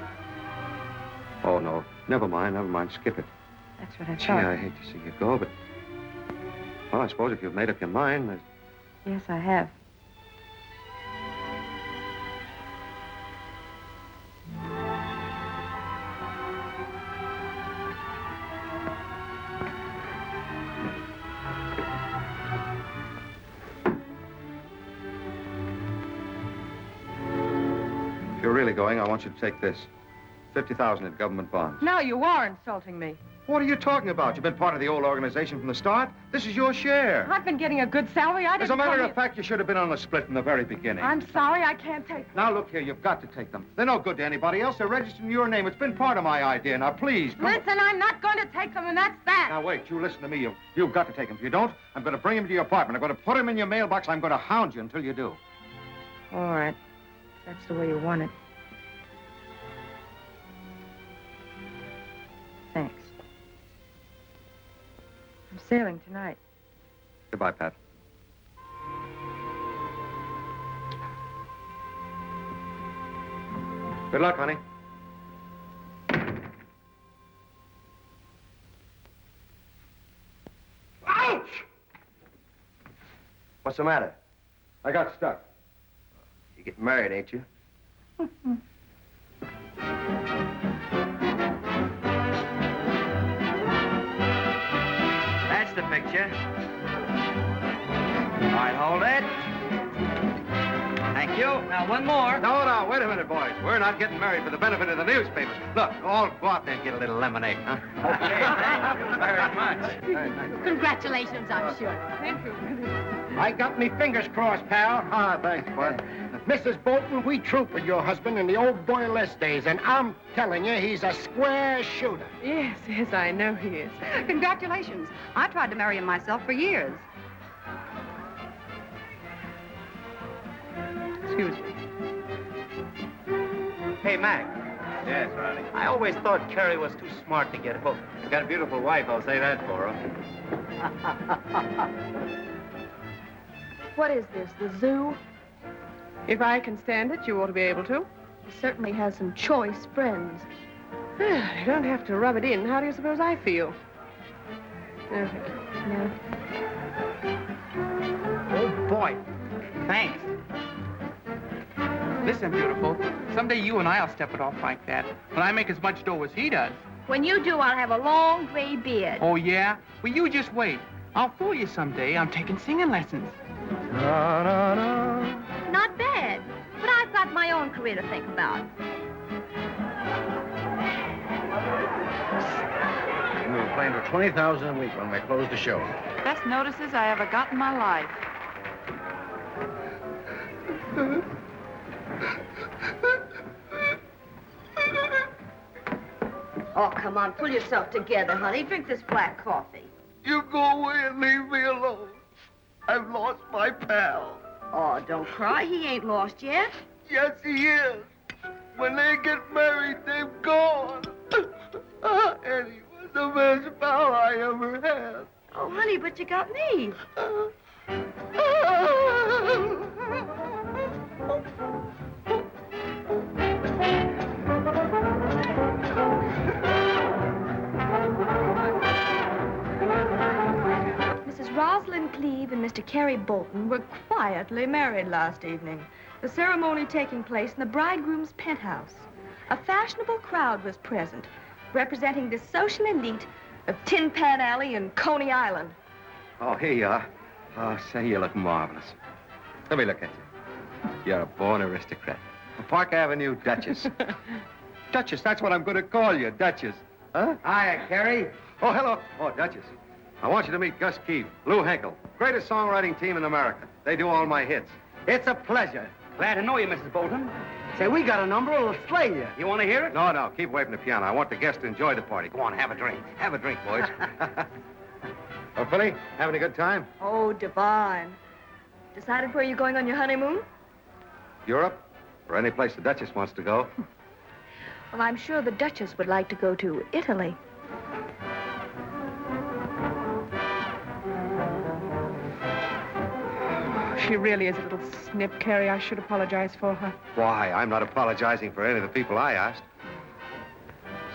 oh, no. Never mind. Skip it. That's what I Gee, thought. I hate to see you go, but... Well, I suppose if you've made up your mind, there's... Yes, I have. If you're really going, I want you to take this. 50,000 in government bonds. Now you are insulting me. What are you talking about? You've been part of the old organization from the start. This is your share. I've been getting a good salary. I didn't As a matter come of fact, you should have been on the split from the very beginning. I'm sorry, I can't take them. Now, look here, you've got to take them. They're no good to anybody else. They're registered in your name. It's been part of my idea. Now, please, come Listen, I'm not going to take them, and that's that. Now, wait, you listen to me. You've got to take them. If you don't, I'm going to bring them to your apartment. I'm going to put them in your mailbox. I'm going to hound you until you do. All right. That's the way you want it. Thanks. I'm sailing tonight. Goodbye, Pat. Good luck, honey. Ouch! What's the matter? I got stuck. You're getting married, ain't you? That's the picture. All right, hold it. Thank you. Now, one more. No, wait a minute, boys. We're not getting married for the benefit of the newspapers. Look, all go out there and get a little lemonade, huh? Okay, thank you very much. Congratulations, I'm sure. Thank you. I got me fingers crossed, pal. Ah, thanks, bud. Mrs. Bolton, we trooped with your husband in the old Burlesque days, and I'm telling you, he's a square shooter. Yes, I know he is. Congratulations. I tried to marry him myself for years. Excuse me. Hey, Mac. Yes, Ronnie. I always thought Carrie was too smart to get hooked. She's got a beautiful wife, I'll say that for her. What is this, the zoo? If I can stand it, you ought to be able to. He certainly has some choice friends. You don't have to rub it in. How do you suppose I feel? No, thank you. No. Oh, boy. Thanks. Listen, beautiful, someday you and I'll step it off like that. When I make as much dough as he does. When you do, I'll have a long gray beard. Oh, yeah? Well, you just wait. I'll fool you someday. I'm taking singing lessons. Not bad, but I've got my own career to think about. We were playing for $20,000 a week when we closed the show. Best notices I ever got in my life. Oh, come on, pull yourself together, honey. Drink this black coffee. You go away and leave me alone. I've lost my pal. Oh, don't cry. He ain't lost yet. Yes, he is. When they get married, they've gone. And he was the best pal I ever had. Oh, honey, but you got me. Mrs. Rosalind Cleve and Mr. Carey Bolton were quietly married last evening. The ceremony taking place in the bridegroom's penthouse. A fashionable crowd was present, representing the social elite of Tin Pan Alley and Coney Island. Oh, here you are. Oh, say, you look marvelous. Let me look at you. You're a born aristocrat. A Park Avenue Duchess. Duchess, that's what I'm going to call you, Duchess. Huh? Hiya, Carrie. Oh, hello. Oh, Duchess. I want you to meet Gus Keefe, Lou Henkel. Greatest songwriting team in America. They do all my hits. It's a pleasure. Glad to know you, Mrs. Bolton. Say, we got a number that'll slay you. You want to hear it? No, keep away from the piano. I want the guests to enjoy the party. Go on, have a drink. Have a drink, boys. Oh, Philly, having a good time? Oh, divine. Decided where you're going on your honeymoon? Europe? Or any place the Duchess wants to go? Well, I'm sure the Duchess would like to go to Italy. She really is a little snip, Carrie. I should apologize for her. Why, I'm not apologizing for any of the people I asked.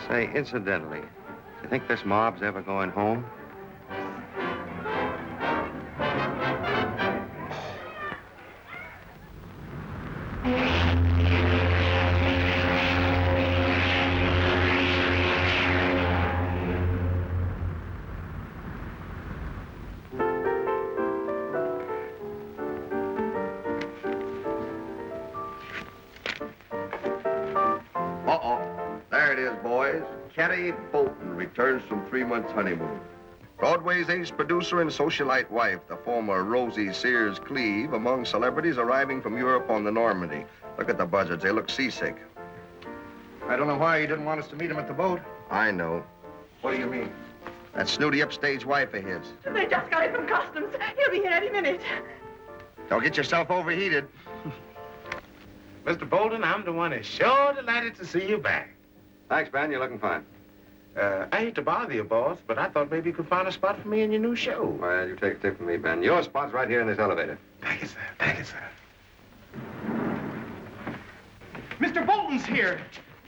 Say, incidentally, do you think this mob's ever going home? There it is, boys. Carrie Bolton returns from 3 months' honeymoon. Broadway's ace producer and socialite wife, the former Rosie Sears Cleave, among celebrities arriving from Europe on the Normandy. Look at the buzzards. They look seasick. I don't know why he didn't want us to meet him at the boat. I know. What do you mean? That snooty upstage wife of his. They just got in from customs. He'll be here any minute. Don't get yourself overheated. Mr. Bolton, I'm the one that's sure delighted to see you back. Thanks, Ben. You're looking fine. I hate to bother you, boss, but I thought maybe you could find a spot for me in your new show. Well, you take a tip from me, Ben. Your spot's right here in this elevator. Thank you, sir. Thank you, sir. Mr. Bolton's here.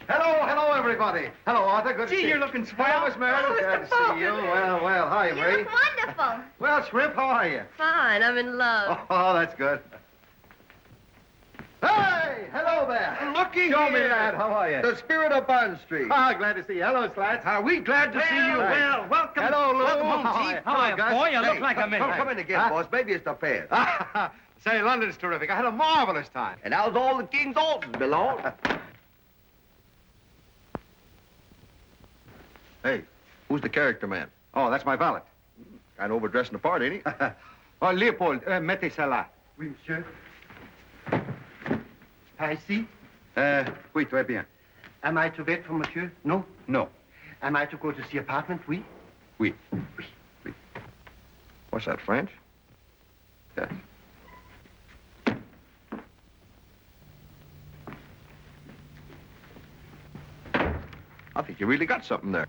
Hello, everybody. Hello, Arthur. Good to see you. Gee, you're looking swell. Well, Miss Meredith, glad to see you. Well, hi, You Marie. look wonderful. Well, Shrimp, how are you? Fine, I'm in love. Oh, that's good. Hey, hello there. Looky Show here. me, lad. How are you? The spirit of Bond Street. Ah, glad to see you. Hello, Slats. Are we glad to see you? Well, welcome. Hello, Lou. Welcome home, How are Chief. you? How are you, Gus? boy? You Hey, look like a minute. Come in again, boss. Maybe it's the feds. Say, London's terrific. I had a marvelous time. And how's all the King's Alton belong? Hey, who's the character man? Oh, that's my valet. Kind of overdressing the part, ain't he? Oh, Leopold, mettez ça là. Oui, monsieur. Par ici? Oui, très bien. Am I to wait for monsieur? No? No. Am I to go to the apartment? Oui? Oui. What's that, French? Yes. I think you really got something there.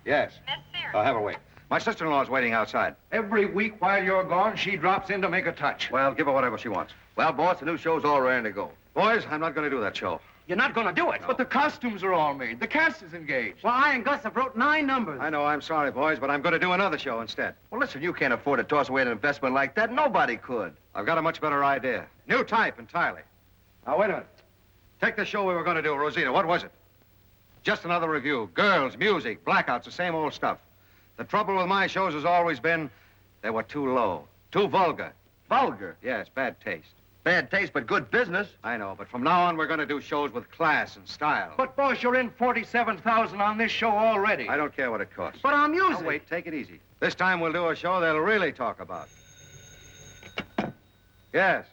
Yes. Miss Sears. Have her wait. My sister-in-law's waiting outside. Every week while you're gone, she drops in to make a touch. Well, give her whatever she wants. Well, boss, the new show's all ready to go. Boys, I'm not going to do that show. You're not going to do it. But the costumes are all made. The cast is engaged. Well, I and Gus have wrote 9 numbers. I know, I'm sorry, boys, but I'm going to do another show instead. Well, listen, you can't afford to toss away an investment like that. Nobody could. I've got a much better idea. New type entirely. Now, wait a minute. Take the show we were going to do, Rosita. What was it? Just another review. Girls, music, blackouts, the same old stuff. The trouble with my shows has always been they were too low, too vulgar. Vulgar. Yes, bad taste. Bad taste, but good business. I know, but from now on, we're going to do shows with class and style. But, boss, you're in $47,000 on this show already. I don't care what it costs. But our music. Now, wait, take it easy. This time we'll do a show they'll really talk about. Yes.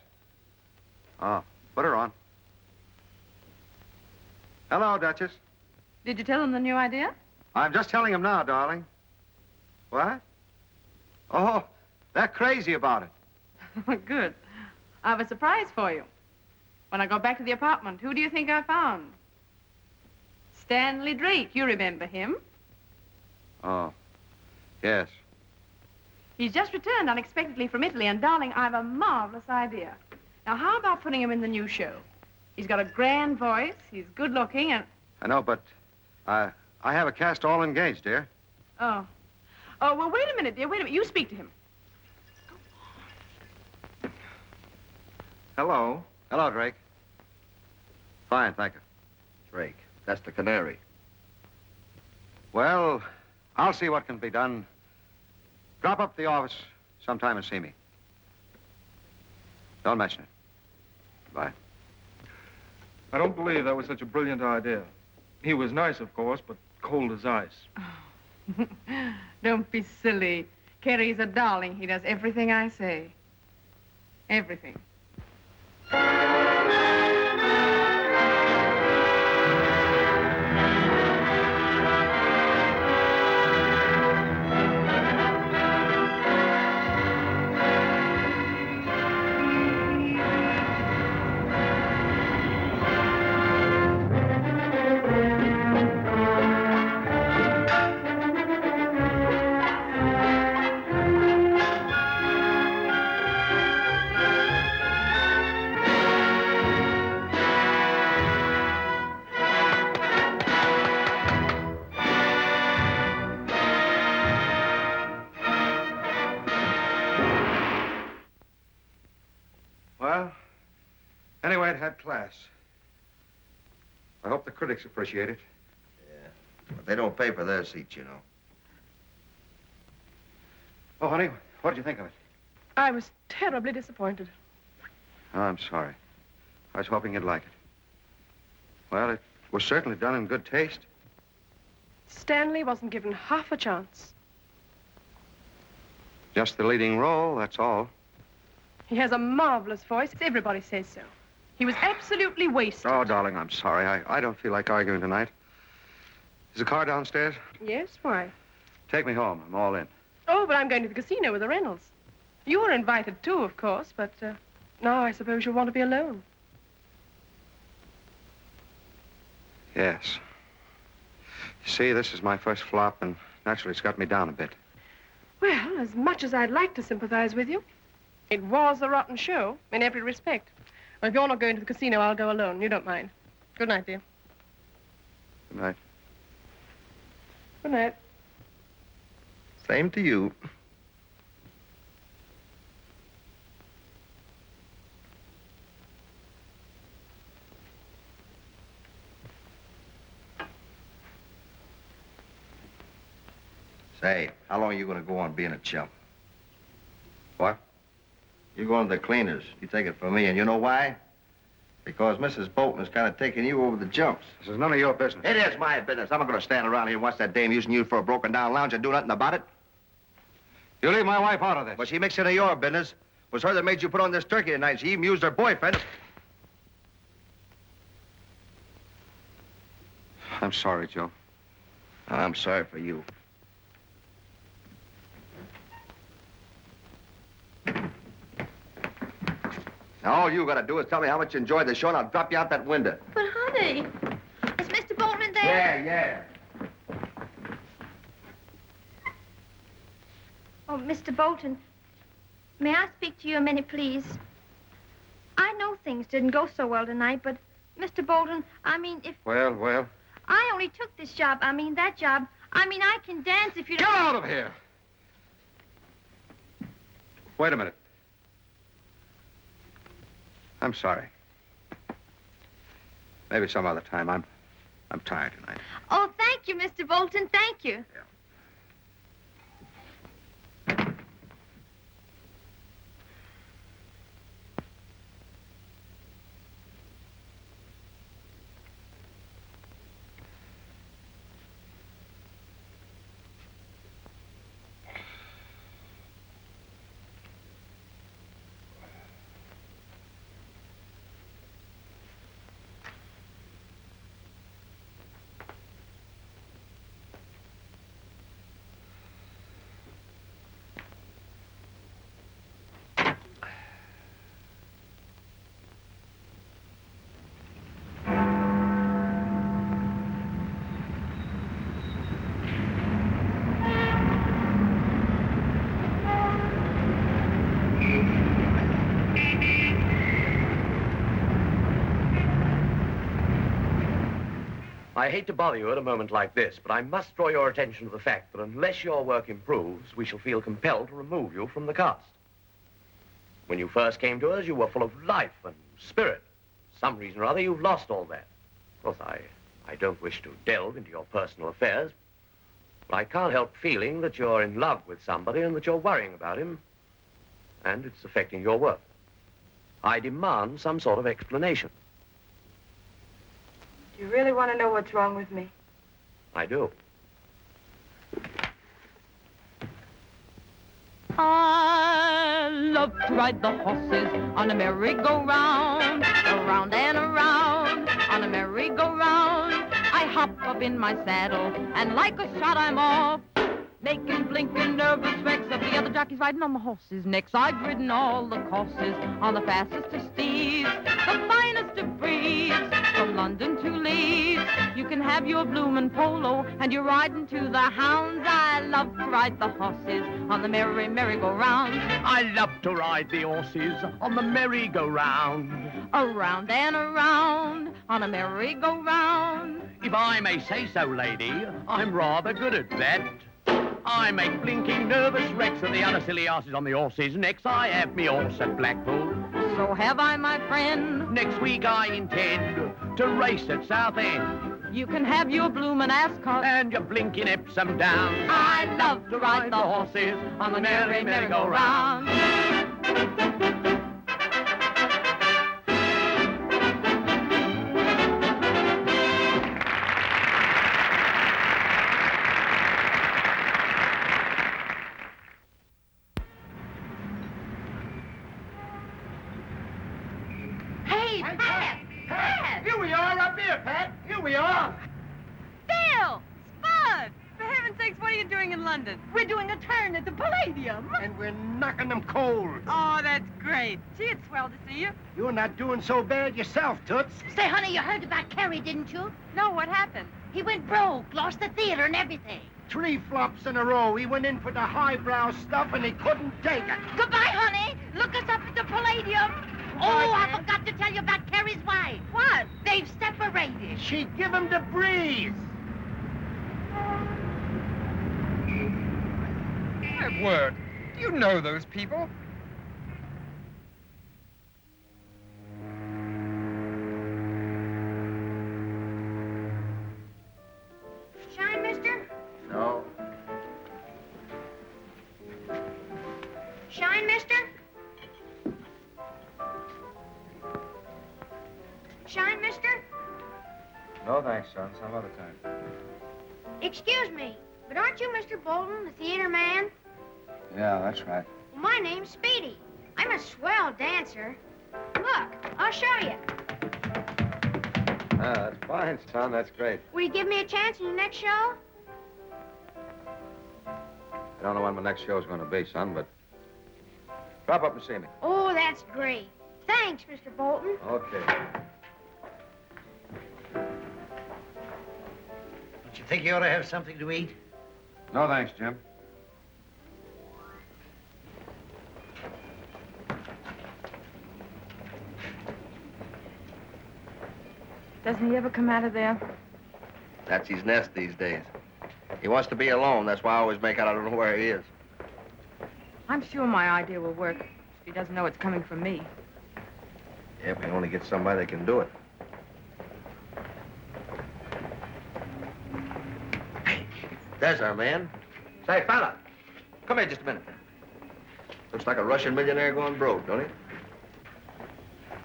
Oh, put her on. Hello, Duchess. Did you tell him the new idea? I'm just telling him now, darling. What? Oh, they're crazy about it. Good. I have a surprise for you. When I go back to the apartment, who do you think I found? Stanley Drake. You remember him? Oh, yes. He's just returned unexpectedly from Italy, and darling, I have a marvelous idea. Now, how about putting him in the new show? He's got a grand voice, he's good-looking, and... I know, but I have a cast all engaged, dear. Oh. Oh, well, wait a minute, dear. Wait a minute. You speak to him. Hello. Hello, Drake. Fine, thank you. Drake, that's the canary. Well, I'll see what can be done. Drop up to the office sometime and see me. Don't mention it. Goodbye. I don't believe that was such a brilliant idea. He was nice, of course, but cold as ice. Don't be silly. Kerry's a darling. He does everything I say. Everything. Anyway, it had class. I hope the critics appreciate it. Yeah. But they don't pay for their seats, you know. Oh, honey, what did you think of it? I was terribly disappointed. Oh, I'm sorry. I was hoping you'd like it. Well, it was certainly done in good taste. Stanley wasn't given half a chance. Just the leading role, that's all. He has a marvelous voice. Everybody says so. He was absolutely wasted. Oh, darling, I'm sorry. I don't feel like arguing tonight. Is the car downstairs? Yes, why? Take me home. I'm all in. Oh, but I'm going to the casino with the Reynolds. You were invited too, of course, but now I suppose you'll want to be alone. Yes. You see, this is my first flop, and naturally it's got me down a bit. Well, as much as I'd like to sympathize with you, it was a rotten show in every respect. Well, if you're not going to the casino, I'll go alone. You don't mind. Good night, dear. Good night. Good night. Same to you. Say, how long are you going to go on being a chump? What? You're going to the cleaners. You take it from me, and you know why? Because Mrs. Bolton is kind of taking you over the jumps. This is none of your business. It is my business. I'm not going to stand around here and watch that dame using you for a broken-down lounge and do nothing about it. You leave my wife out of this. Well, she makes it of your business. It was her that made you put on this turkey tonight. She even used her boyfriend. I'm sorry, Joe. I'm sorry for you. Now, all you got to do is tell me how much you enjoyed the show, and I'll drop you out that window. But, honey, is Mr. Bolton there? Yeah. Oh, Mr. Bolton, may I speak to you a minute, please? I know things didn't go so well tonight, but, Mr. Bolton, I mean, if... Well. I only took this job, that job. I can dance if you don't... Get out of here! Wait a minute. I'm sorry. Maybe some other time. I'm tired tonight. Oh, thank you, Mr. Bolton. Thank you. Yeah. I hate to bother you at a moment like this, but I must draw your attention to the fact that unless your work improves, we shall feel compelled to remove you from the cast. When you first came to us, you were full of life and spirit. For some reason or other, you've lost all that. Of course, I don't wish to delve into your personal affairs, but I can't help feeling that you're in love with somebody and that you're worrying about him, and it's affecting your work. I demand some sort of explanation. Do you really want to know what's wrong with me? I do. I love to ride the horses on a merry-go-round, around and around, on a merry-go-round. I hop up in my saddle, and like a shot I'm off, making blinking nervous wrecks of the other jockeys riding on the horses' necks. I've ridden all the courses on the fastest of steeds, the finest of breeds, from London to Leeds. You can have your bloomin' polo, and you're riding to the hounds. I love to ride the horses on the merry-go-round. I love to ride the horses on the merry-go-round. Around and around, on a merry-go-round. If I may say so, lady, I'm rather good at that. I make blinking nervous wrecks of the other silly asses on the horses' necks. I have me horse at Blackpool. So have I, my friend. Next week I intend to race at Southend. You can have your bloomin' ascot and your blinking Epsom down. I love to ride the horses on the merry merry-go-round. Hey, Pat! Pat! Here we are up here, Pat. Here we are. Bill! Spud! For heaven's sakes, what are you doing in London? We're doing a turn at the Palladium. And we're knocking them cold. Oh, that's great. Gee, it's swell to see you. You're not doing so bad yourself, Toots. Say, honey, you heard about Carrie, didn't you? No, what happened? He went broke, lost the theater and everything. 3 flops in a row. He went in for the highbrow stuff and he couldn't take it. Goodbye, honey. Look us up at the Palladium. Oh, I forgot to tell you about Carrie's wife. What? They've separated. She give him the breeze. My word. Do you know those people? Shine, mister? No. Shine, mister? Shine, mister? No, thanks, son. Some other time. Excuse me, but aren't you Mr. Bolton, the theater man? Yeah, that's right. Well, my name's Speedy. I'm a swell dancer. Look, I'll show you. Ah, that's fine, son. That's great. Will you give me a chance in your next show? I don't know when my next show's going to be, son, but drop up and see me. Oh, that's great. Thanks, Mr. Bolton. Okay. Don't you think you ought to have something to eat? No, thanks, Jim. Doesn't he ever come out of there? That's his nest these days. He wants to be alone. That's why I always make out I don't know where he is. I'm sure my idea will work if he doesn't know it's coming from me. Yeah, if we only get somebody that can do it. Hey, there's our man. Say, fella, come here just a minute. Looks like a Russian millionaire going broke, don't he?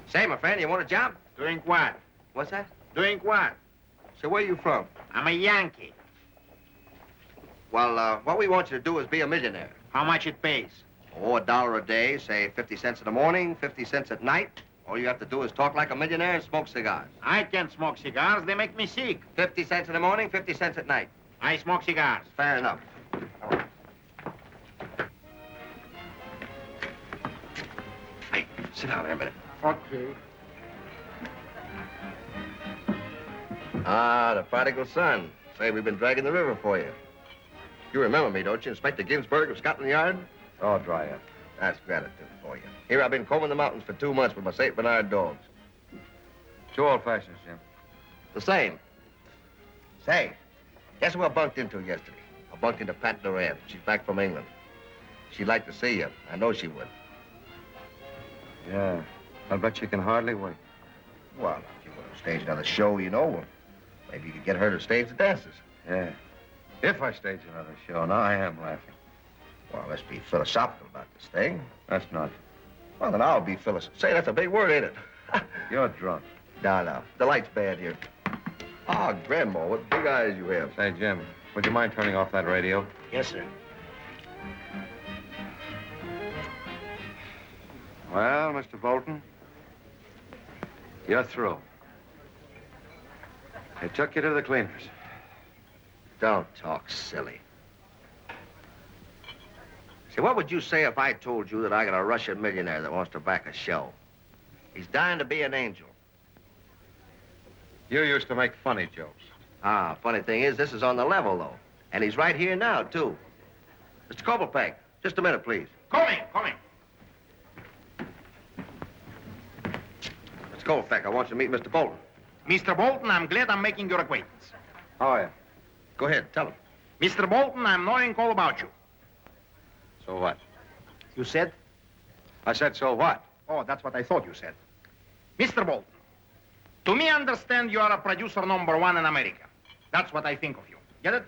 Say, my friend, you want a job? Doing what? What's that? Doing what? So where you from? I'm a Yankee. Well, what we want you to do is be a millionaire. How much it pays? Oh, $1 a day, say 50 cents in the morning, 50 cents at night. All you have to do is talk like a millionaire and smoke cigars. I can't smoke cigars. They make me sick. 50 cents in the morning, 50 cents at night. I smoke cigars. Fair enough. Hey, sit down there a minute. Okay. Ah, the prodigal son. Say, we've been dragging the river for you. You remember me, don't you? Inspector Ginsburg of Scotland Yard? Oh, dry up. That's gratitude for you. Here I've been combing the mountains for 2 months with my St. Bernard dogs. 2 old fashions, Jim. The same. Say, guess who I bunked into yesterday? I bunked into Pat Durant. She's back from England. She'd like to see you. I know she would. Yeah. I'll bet you can hardly wait. Well, if you want to stage another show, you know, maybe you could get her to stage the dances. Yeah. If I stage another show. Now, I am laughing. Well, let's be philosophical about this thing. That's not. Well, then I'll be philosophical. Say, that's a big word, ain't it? You're drunk. No. The light's bad here. Ah, Grandma, what big eyes you have. Say, Jim, would you mind turning off that radio? Yes, sir. Well, Mr. Bolton, you're through. They took you to the cleaners. Don't talk silly. See, what would you say if I told you that I got a Russian millionaire that wants to back a show? He's dying to be an angel. You used to make funny jokes. Ah, funny thing is, this is on the level, though. And he's right here now, too. Mr. Cobblepeg, just a minute, please. Coming. Mr. Cobblepeg, I want you to meet Mr. Bolton. Mr. Bolton, I'm glad I'm making your acquaintance. How are you? Go ahead, tell him. Mr. Bolton, I'm knowing all about you. So what? You said? I said, so what? Oh, that's what I thought you said. Mr. Bolton, to me understand you are a producer #1 in America. That's what I think of you. Get it?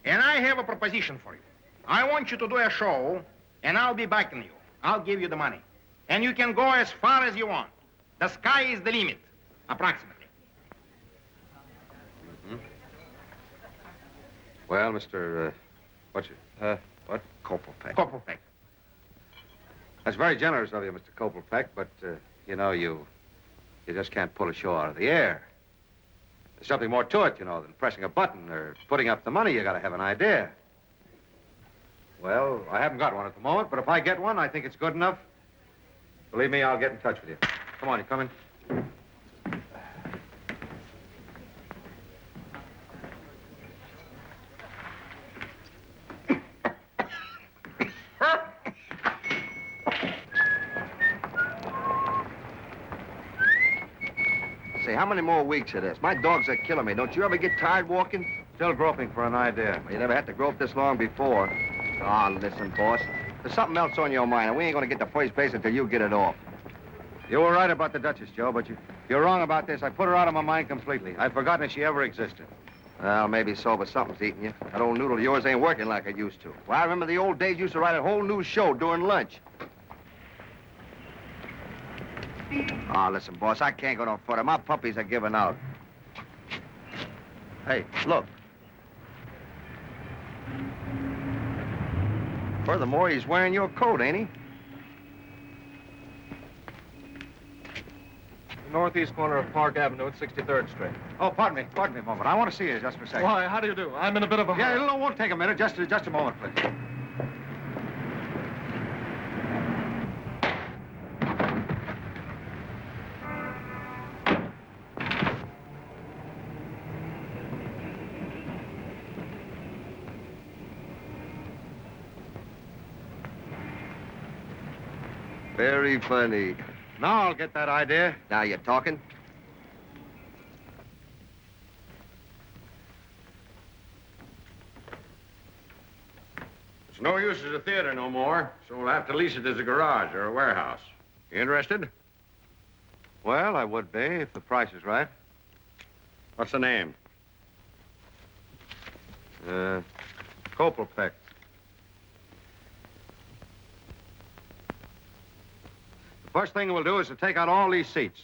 And I have a proposition for you. I want you to do a show, and I'll be backing you. I'll give you the money. And you can go as far as you want. The sky is the limit, approximately. Mm-hmm. Well, Mr. What? Kopelpeck. Kopelpeck. That's very generous of you, Mr. Kopelpeck, but, you know, you just can't pull a show out of the air. There's something more to it, you know, than pressing a button or putting up the money. You gotta have an idea. Well, I haven't got one at the moment, but if I get one, I think it's good enough. Believe me, I'll get in touch with you. Come on, you coming? Say, how many more weeks of this? My dogs are killing me. Don't you ever get tired walking? Still groping for an idea. Well, you never had to grope this long before. Oh, listen, boss. There's something else on your mind, and we ain't gonna get to first base until you get it off. You were right about the Duchess, Joe, but you're wrong about this. I put her out of my mind completely. I'd forgotten if she ever existed. Well, maybe so, but something's eating you. That old noodle of yours ain't working like it used to. Well, I remember the old days you used to write a whole new show during lunch. Oh, listen, boss, I can't go no further. My puppies are giving out. Hey, look. Furthermore, he's wearing your coat, ain't he? The northeast corner of Park Avenue at 63rd Street. Oh, pardon me a moment. I want to see you just for a second. Why, how do you do? I'm in a bit of a hurry. Yeah, it won't take a minute. Just a moment, please. Very funny. Now I'll get that idea. Now you're talking? It's no use as a theater no more, so we'll have to lease it as a garage or a warehouse. You interested? Well, I would be, if the price is right. What's the name? Kopelpeck. The first thing we'll do is to take out all these seats.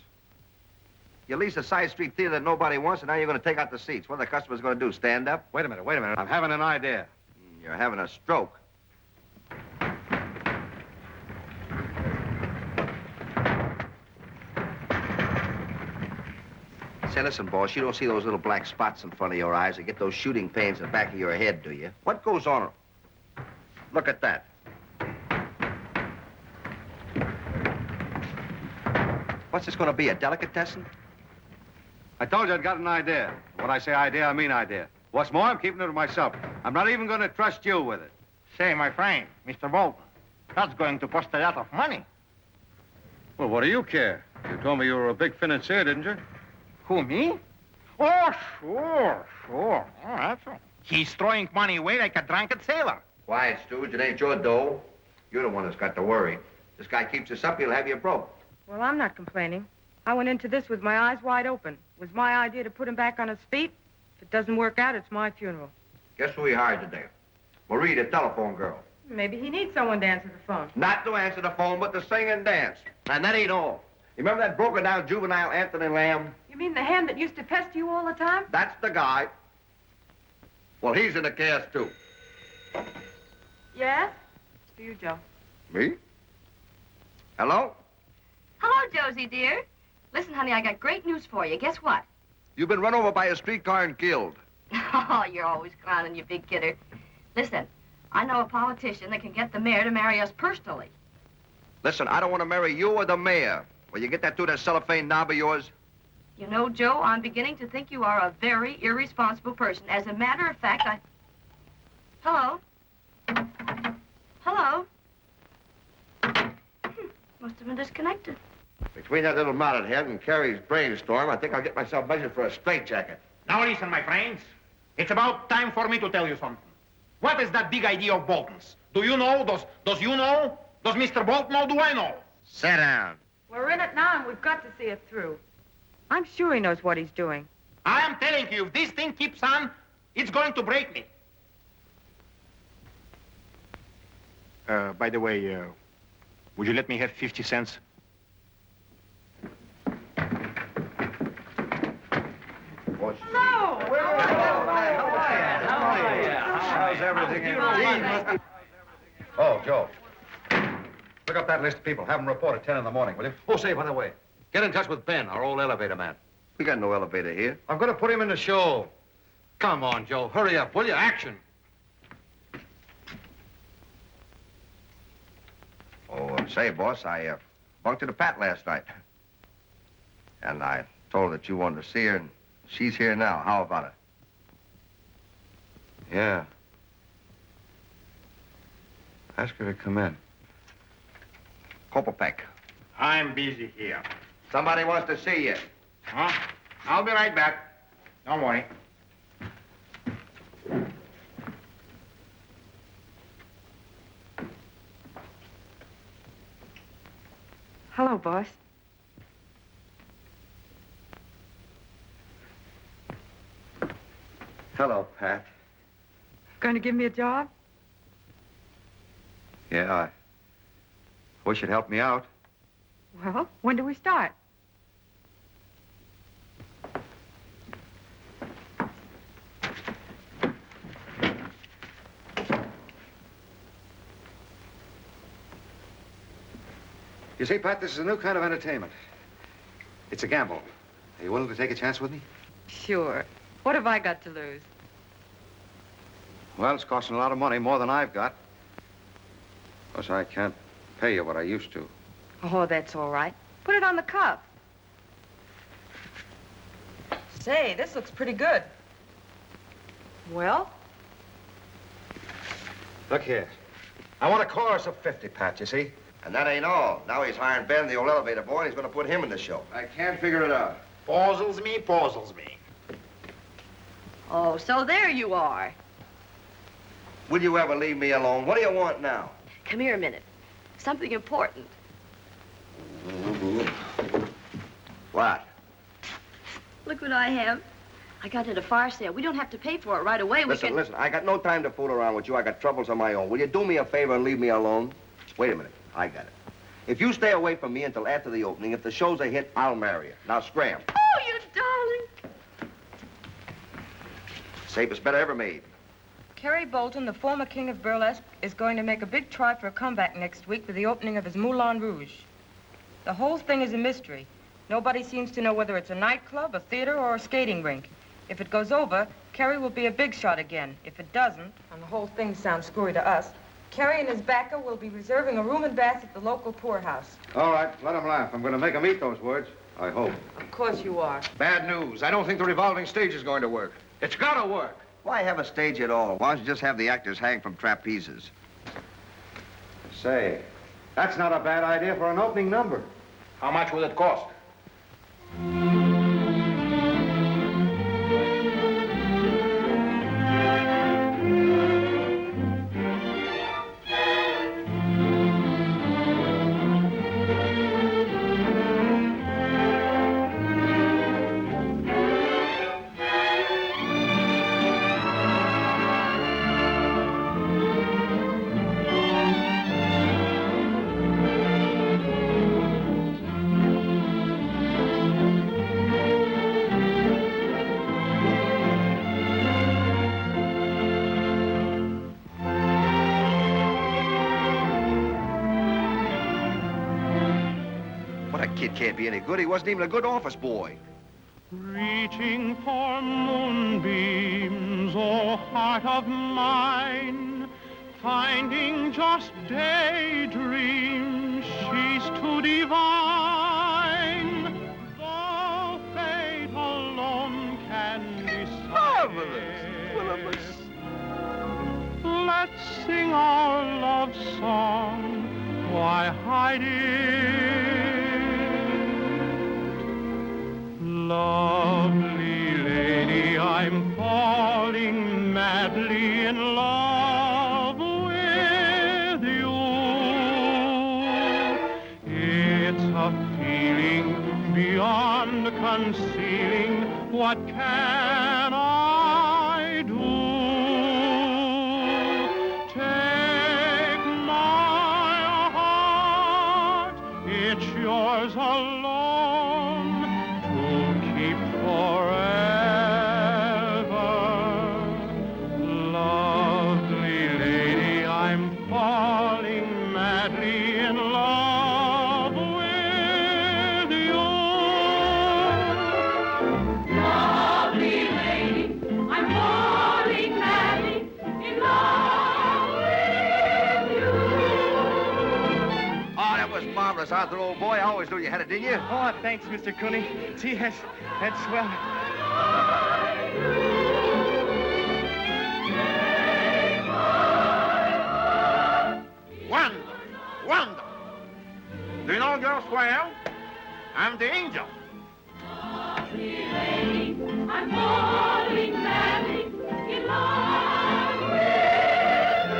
You lease a side street theater that nobody wants, and now you're going to take out the seats. What are the customers going to do, stand up? Wait a minute. I'm having an idea. You're having a stroke. Say, listen, boss, you don't see those little black spots in front of your eyes or get those shooting pains in the back of your head, do you? What goes on? Look at that. What's this going to be, a delicatessen? I told you I'd got an idea. When I say idea, I mean idea. What's more, I'm keeping it to myself. I'm not even going to trust you with it. Say, my friend, Mr. Bolton, that's going to cost a lot of money. Well, what do you care? You told me you were a big financier, didn't you? Who, me? Oh, sure. Oh, that's all. He's throwing money away like a drunken sailor. Quiet, Stooge. It ain't your dough. You're the one that's got to worry. This guy keeps us up, he'll have you broke. Well, I'm not complaining. I went into this with my eyes wide open. It was my idea to put him back on his feet. If it doesn't work out, it's my funeral. Guess who he hired today? Marie, the telephone girl. Maybe he needs someone to answer the phone. Not to answer the phone, but to sing and dance. And that ain't all. You remember that broken-down juvenile Anthony Lamb? You mean the hand that used to pester you all the time? That's the guy. Well, he's in the cast, too. Yes? It's for you, Joe. Me? Hello? Hello, Josie, dear. Listen, honey, I got great news for you. Guess what? You've been run over by a streetcar and killed. Oh, you're always clowning, you big kidder. Listen, I know a politician that can get the mayor to marry us personally. Listen, I don't want to marry you or the mayor. Will you get that through that cellophane knob of yours? You know, Joe, I'm beginning to think you are a very irresponsible person. As a matter of fact, Hello? Hello? Must have been disconnected. Between that little knotted head and Carrie's brainstorm, I think I'll get myself measured for a straitjacket. Now listen, my friends. It's about time for me to tell you something. What is that big idea of Bolton's? Do you know? Does you know? Does Mr. Bolton know? Do I know? Sit down. We're in it now, and we've got to see it through. I'm sure he knows what he's doing. I am telling you, if this thing keeps on, it's going to break me. By the way, would you let me have 50 cents? No! How's everything? Oh, Joe. Look up that list of people. Have them report at 10 in the morning, will you? Oh, say, by the way, get in touch with Ben, our old elevator man. We got no elevator here. I'm going to put him in the show. Come on, Joe. Hurry up, will you? Action. Oh, say, boss, I bunked into Pat last night. And I told her that you wanted to see her, and she's here now. How about it? Yeah. Ask her to come in. Kopelpeck. I'm busy here. Somebody wants to see you. Huh? I'll be right back. Don't worry. Hello, boss. Hello, Pat. Going to give me a job? Yeah, I wish you'd help me out. Well, when do we start? You see, Pat, this is a new kind of entertainment. It's a gamble. Are you willing to take a chance with me? Sure. What have I got to lose? Well, it's costing a lot of money, more than I've got. Of course, I can't pay you what I used to. Oh, that's all right. Put it on the cuff. Say, this looks pretty good. Well? Look here. I want a chorus of 50, Pat, you see? And that ain't all. Now he's hiring Ben, the old elevator boy, and he's going to put him in the show. I can't figure it out. Puzzles me, puzzles me. Oh, so there you are. Will you ever leave me alone? What do you want now? Come here a minute. Something important. What? Look what I have. I got it at a fire sale. We don't have to pay for it right away. Listen, I got no time to fool around with you. I got troubles of my own. Will you do me a favor and leave me alone? Wait a minute. I got it. If you stay away from me until after the opening, if the show's a hit, I'll marry you. Now, scram. Oh, you darling. Safest bet I ever made. Kerry Bolton, the former king of Burlesque, is going to make a big try for a comeback next week with the opening of his Moulin Rouge. The whole thing is a mystery. Nobody seems to know whether it's a nightclub, a theater, or a skating rink. If it goes over, Kerry will be a big shot again. If it doesn't, and the whole thing sounds screwy to us, Kerry and his backer will be reserving a room and bath at the local poorhouse. All right, let him laugh. I'm going to make him eat those words. I hope. Of course you are. Bad news. I don't think the revolving stage is going to work. It's got to work. Why have a stage at all? Why don't you just have the actors hang from trapezes? Say, that's not a bad idea for an opening number. How much will it cost? Kid can't be any good. He wasn't even a good office boy. Reaching for moonbeams, oh heart of mine, finding just daydreams, she's too divine. Though fate alone can decide. Marvelous. Let's sing our love song. Why hide it? Lovely lady, I'm falling madly in love with you. It's a concealing. What can I do? Take my heart, it's yours alone to keep forever. Lovely lady, I'm falling madly in love with you. Lovely lady, I'm falling madly in love with you. Oh, that was marvelous, Arthur, old boy. I always knew you had it, didn't you? Oh, thanks, Mr. Cooney. Gee, that's swell. Wonderful, wonderful. Do you know, girl swell? I'm the angel. Lovely lady, I'm falling madly in love with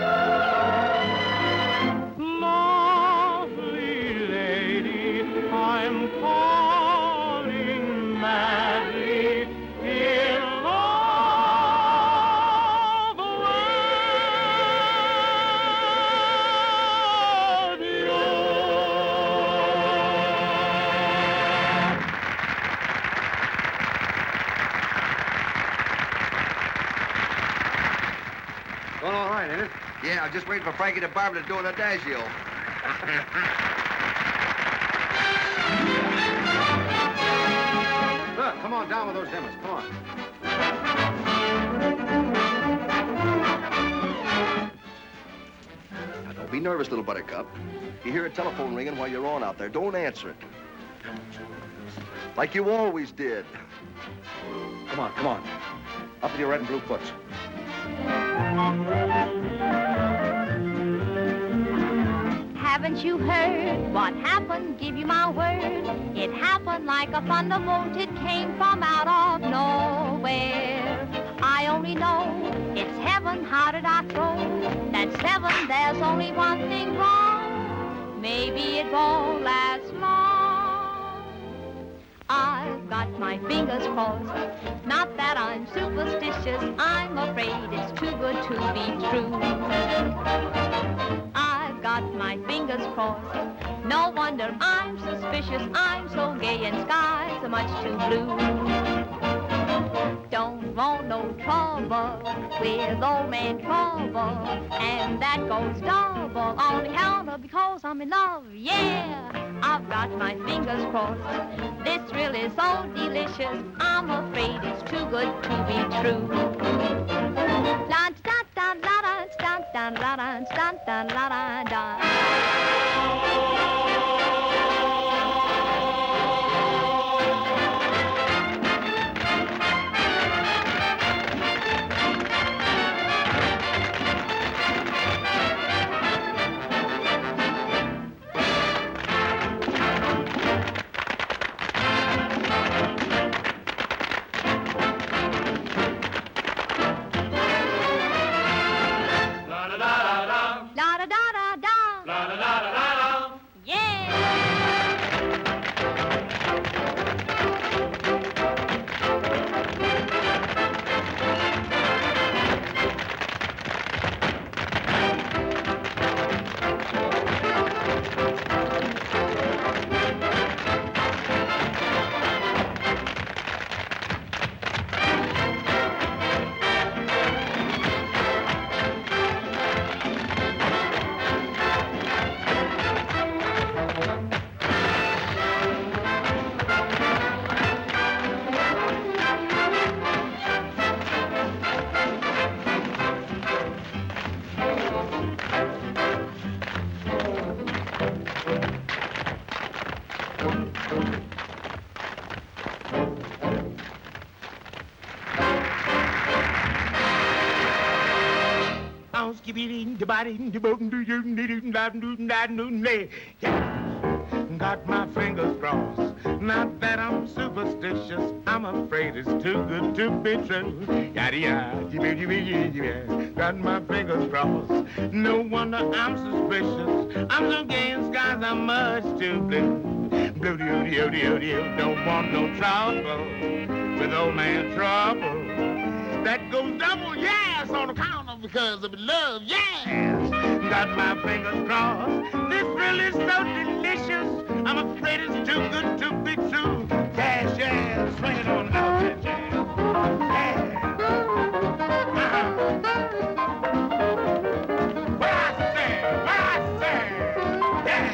you. Lovely lady, I'm falling madly in love with you. Going all right, ain't it? Yeah, I'm just waiting for Frankie the Barber to do an adagio. Look, come on down with those dimmers. Come on. Now, don't be nervous, little buttercup. You hear a telephone ringing while you're on out there. Don't answer it. Like you always did. Come on, come on. Up with your red and blue foots. Haven't you heard what happened? Give you my word. It happened like a thunderbolt. It came from out of nowhere. I only know it's heaven. How did I throw? That's heaven. There's only one thing wrong. Maybe it won't last long. I've got my fingers crossed. Not that I'm superstitious. I'm afraid it's too good to be true. I've got my fingers crossed. No wonder I'm suspicious. I'm so gay and skies are much too blue. Don't want no trouble with old man Trouble, and that goes double on account of because I'm in love. Yeah, I've got my fingers crossed. This thrill is so delicious. I'm afraid it's too good to be true. La da da la da da da la da da da la da da. Got my fingers crossed. Not that I'm superstitious. I'm afraid it's too good to be true. Yada yada, got my fingers crossed. No wonder I'm suspicious. I'm so gay in skies, I'm much too blue. Blue-doo-doo-doo-doo, don't want no trouble with old man Trouble. That goes double yes on account of because of love, yes. Got my fingers crossed. This thrill is so delicious. I'm afraid it's too good to be true. Yes, yes, swing it on out, yes, yes. What I say, yeah.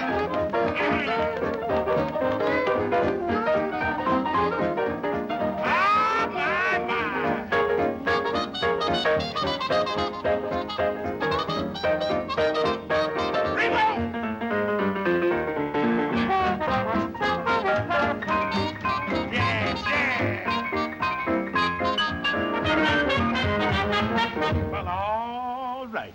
Well, all right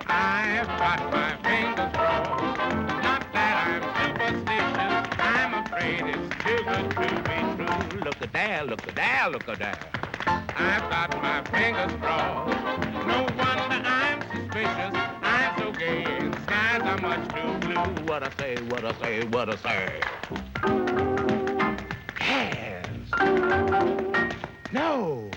I've got my fingers crossed. Not that I'm superstitious. I'm afraid it's too good to be true. Look at there, look at there, look at there. I've got my fingers crossed. No wonder I'm suspicious. I'm so gay and skies are much too blue. What I say, what I say, what I say. Yes. No.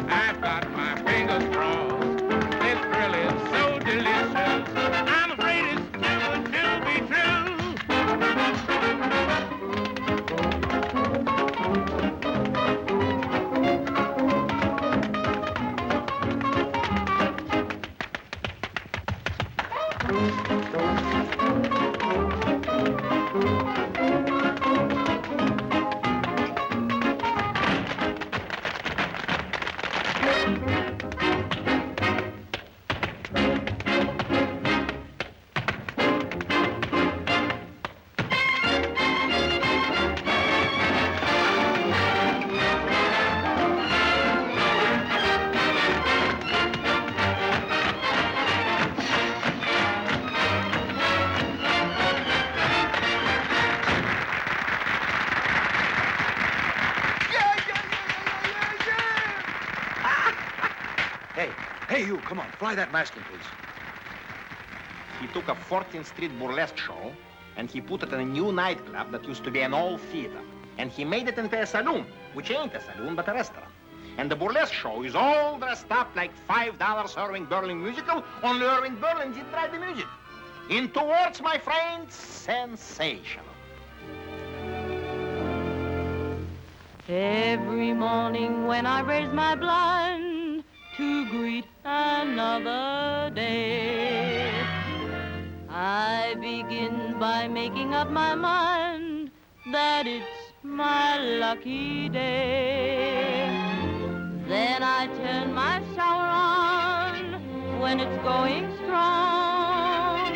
I've got my fingers crossed. This thrill is so delicious. I'm afraid it's too good to be true. Hey, you, come on, fly that masking, please. He took a 14th Street burlesque show, and he put it in a new nightclub that used to be an old theater. And he made it into a saloon, which ain't a saloon, but a restaurant. And the burlesque show is all dressed up like $5 Irving Berlin musical, only Irving Berlin didn't write the music. In 2 words, my friends, sensational. Every morning when I raise my blind to greet another day, I begin by making up my mind that it's my lucky day. Then I turn my shower on when it's going strong.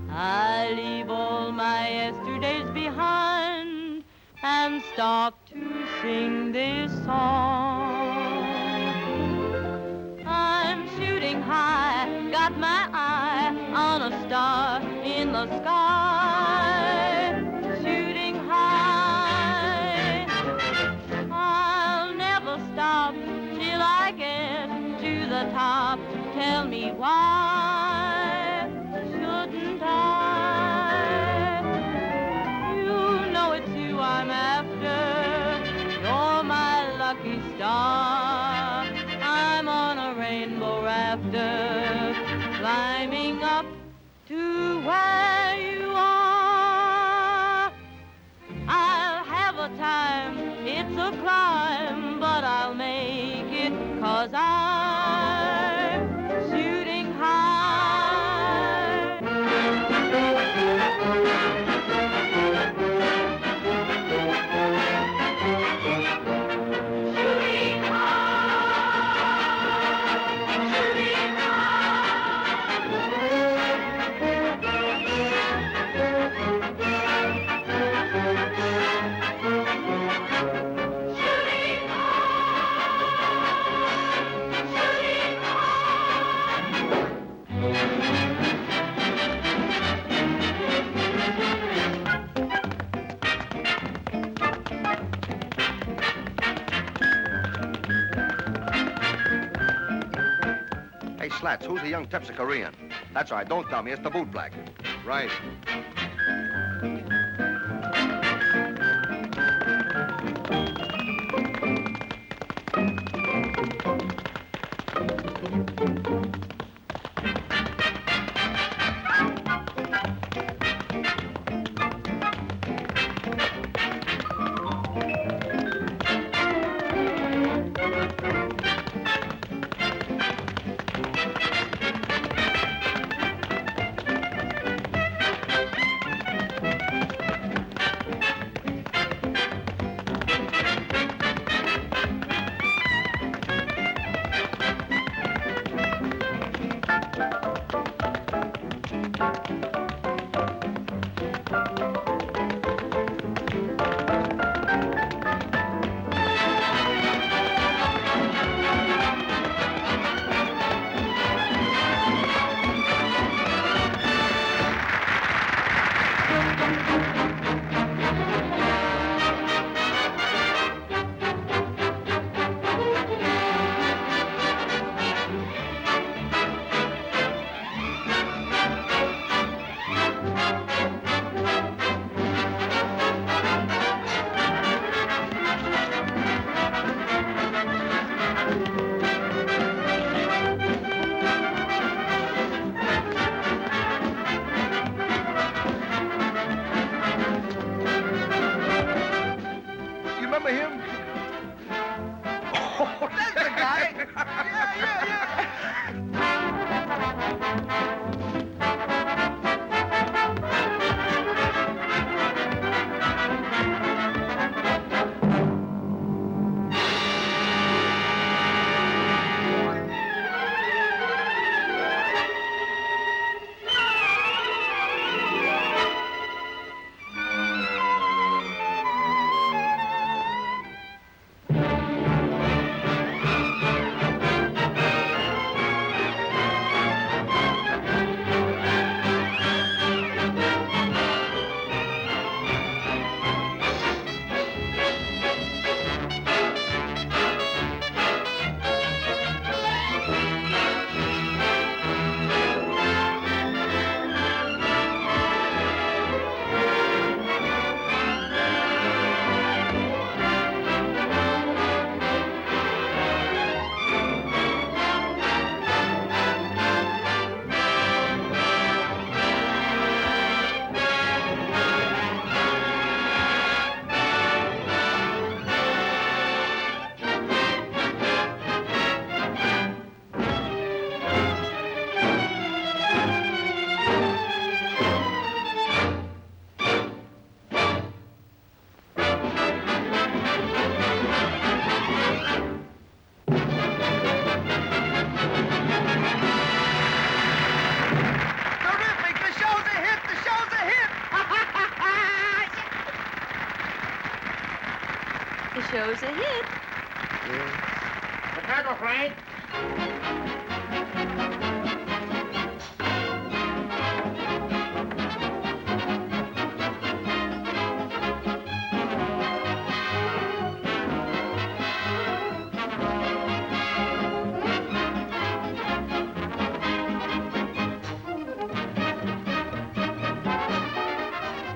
I leave all my yesterdays behind and start to sing this song. I'm shooting high, got my eye on a star in the sky. Shooting high, I'll never stop till I get to the top. Tell me why shouldn't I? You know it's you I'm after. You're my lucky star. I'm on a rainbow rafter, climbing up to where you are. I'll have a time, it's a climb, but I'll make it 'cause I'm shooting high. Shooting Hey, Slats, who's the young Terpsichorean? That's all right, don't tell me. It's the bootblack. Right. The show's a hit. Chicago, Frank.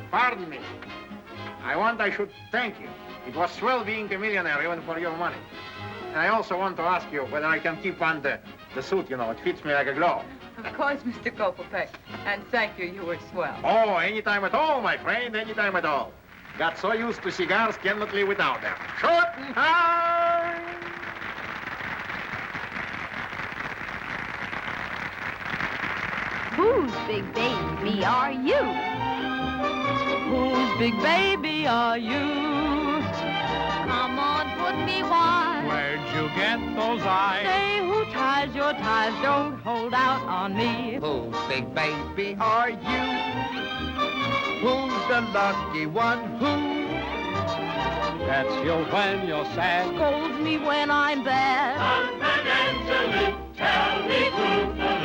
Pardon me. I should thank you. It was swell being a millionaire even for your money. And I also want to ask you whether I can keep on the suit, you know. It fits me like a glove. Of course, Mr. Kopelpeck. And thank you, you were swell. Oh, anytime at all, my friend, anytime at all. Got so used to cigars, cannot live without them. Short and high! Whose big baby are you? Whose big baby are you? Come on, put me wise. Where'd you get those eyes? Say who ties your ties, don't hold out on me. Whose big baby are you? Who's the lucky one? Who? That's you when you're sad. Scolds me when I'm bad. Confidentially, tell me truthfully.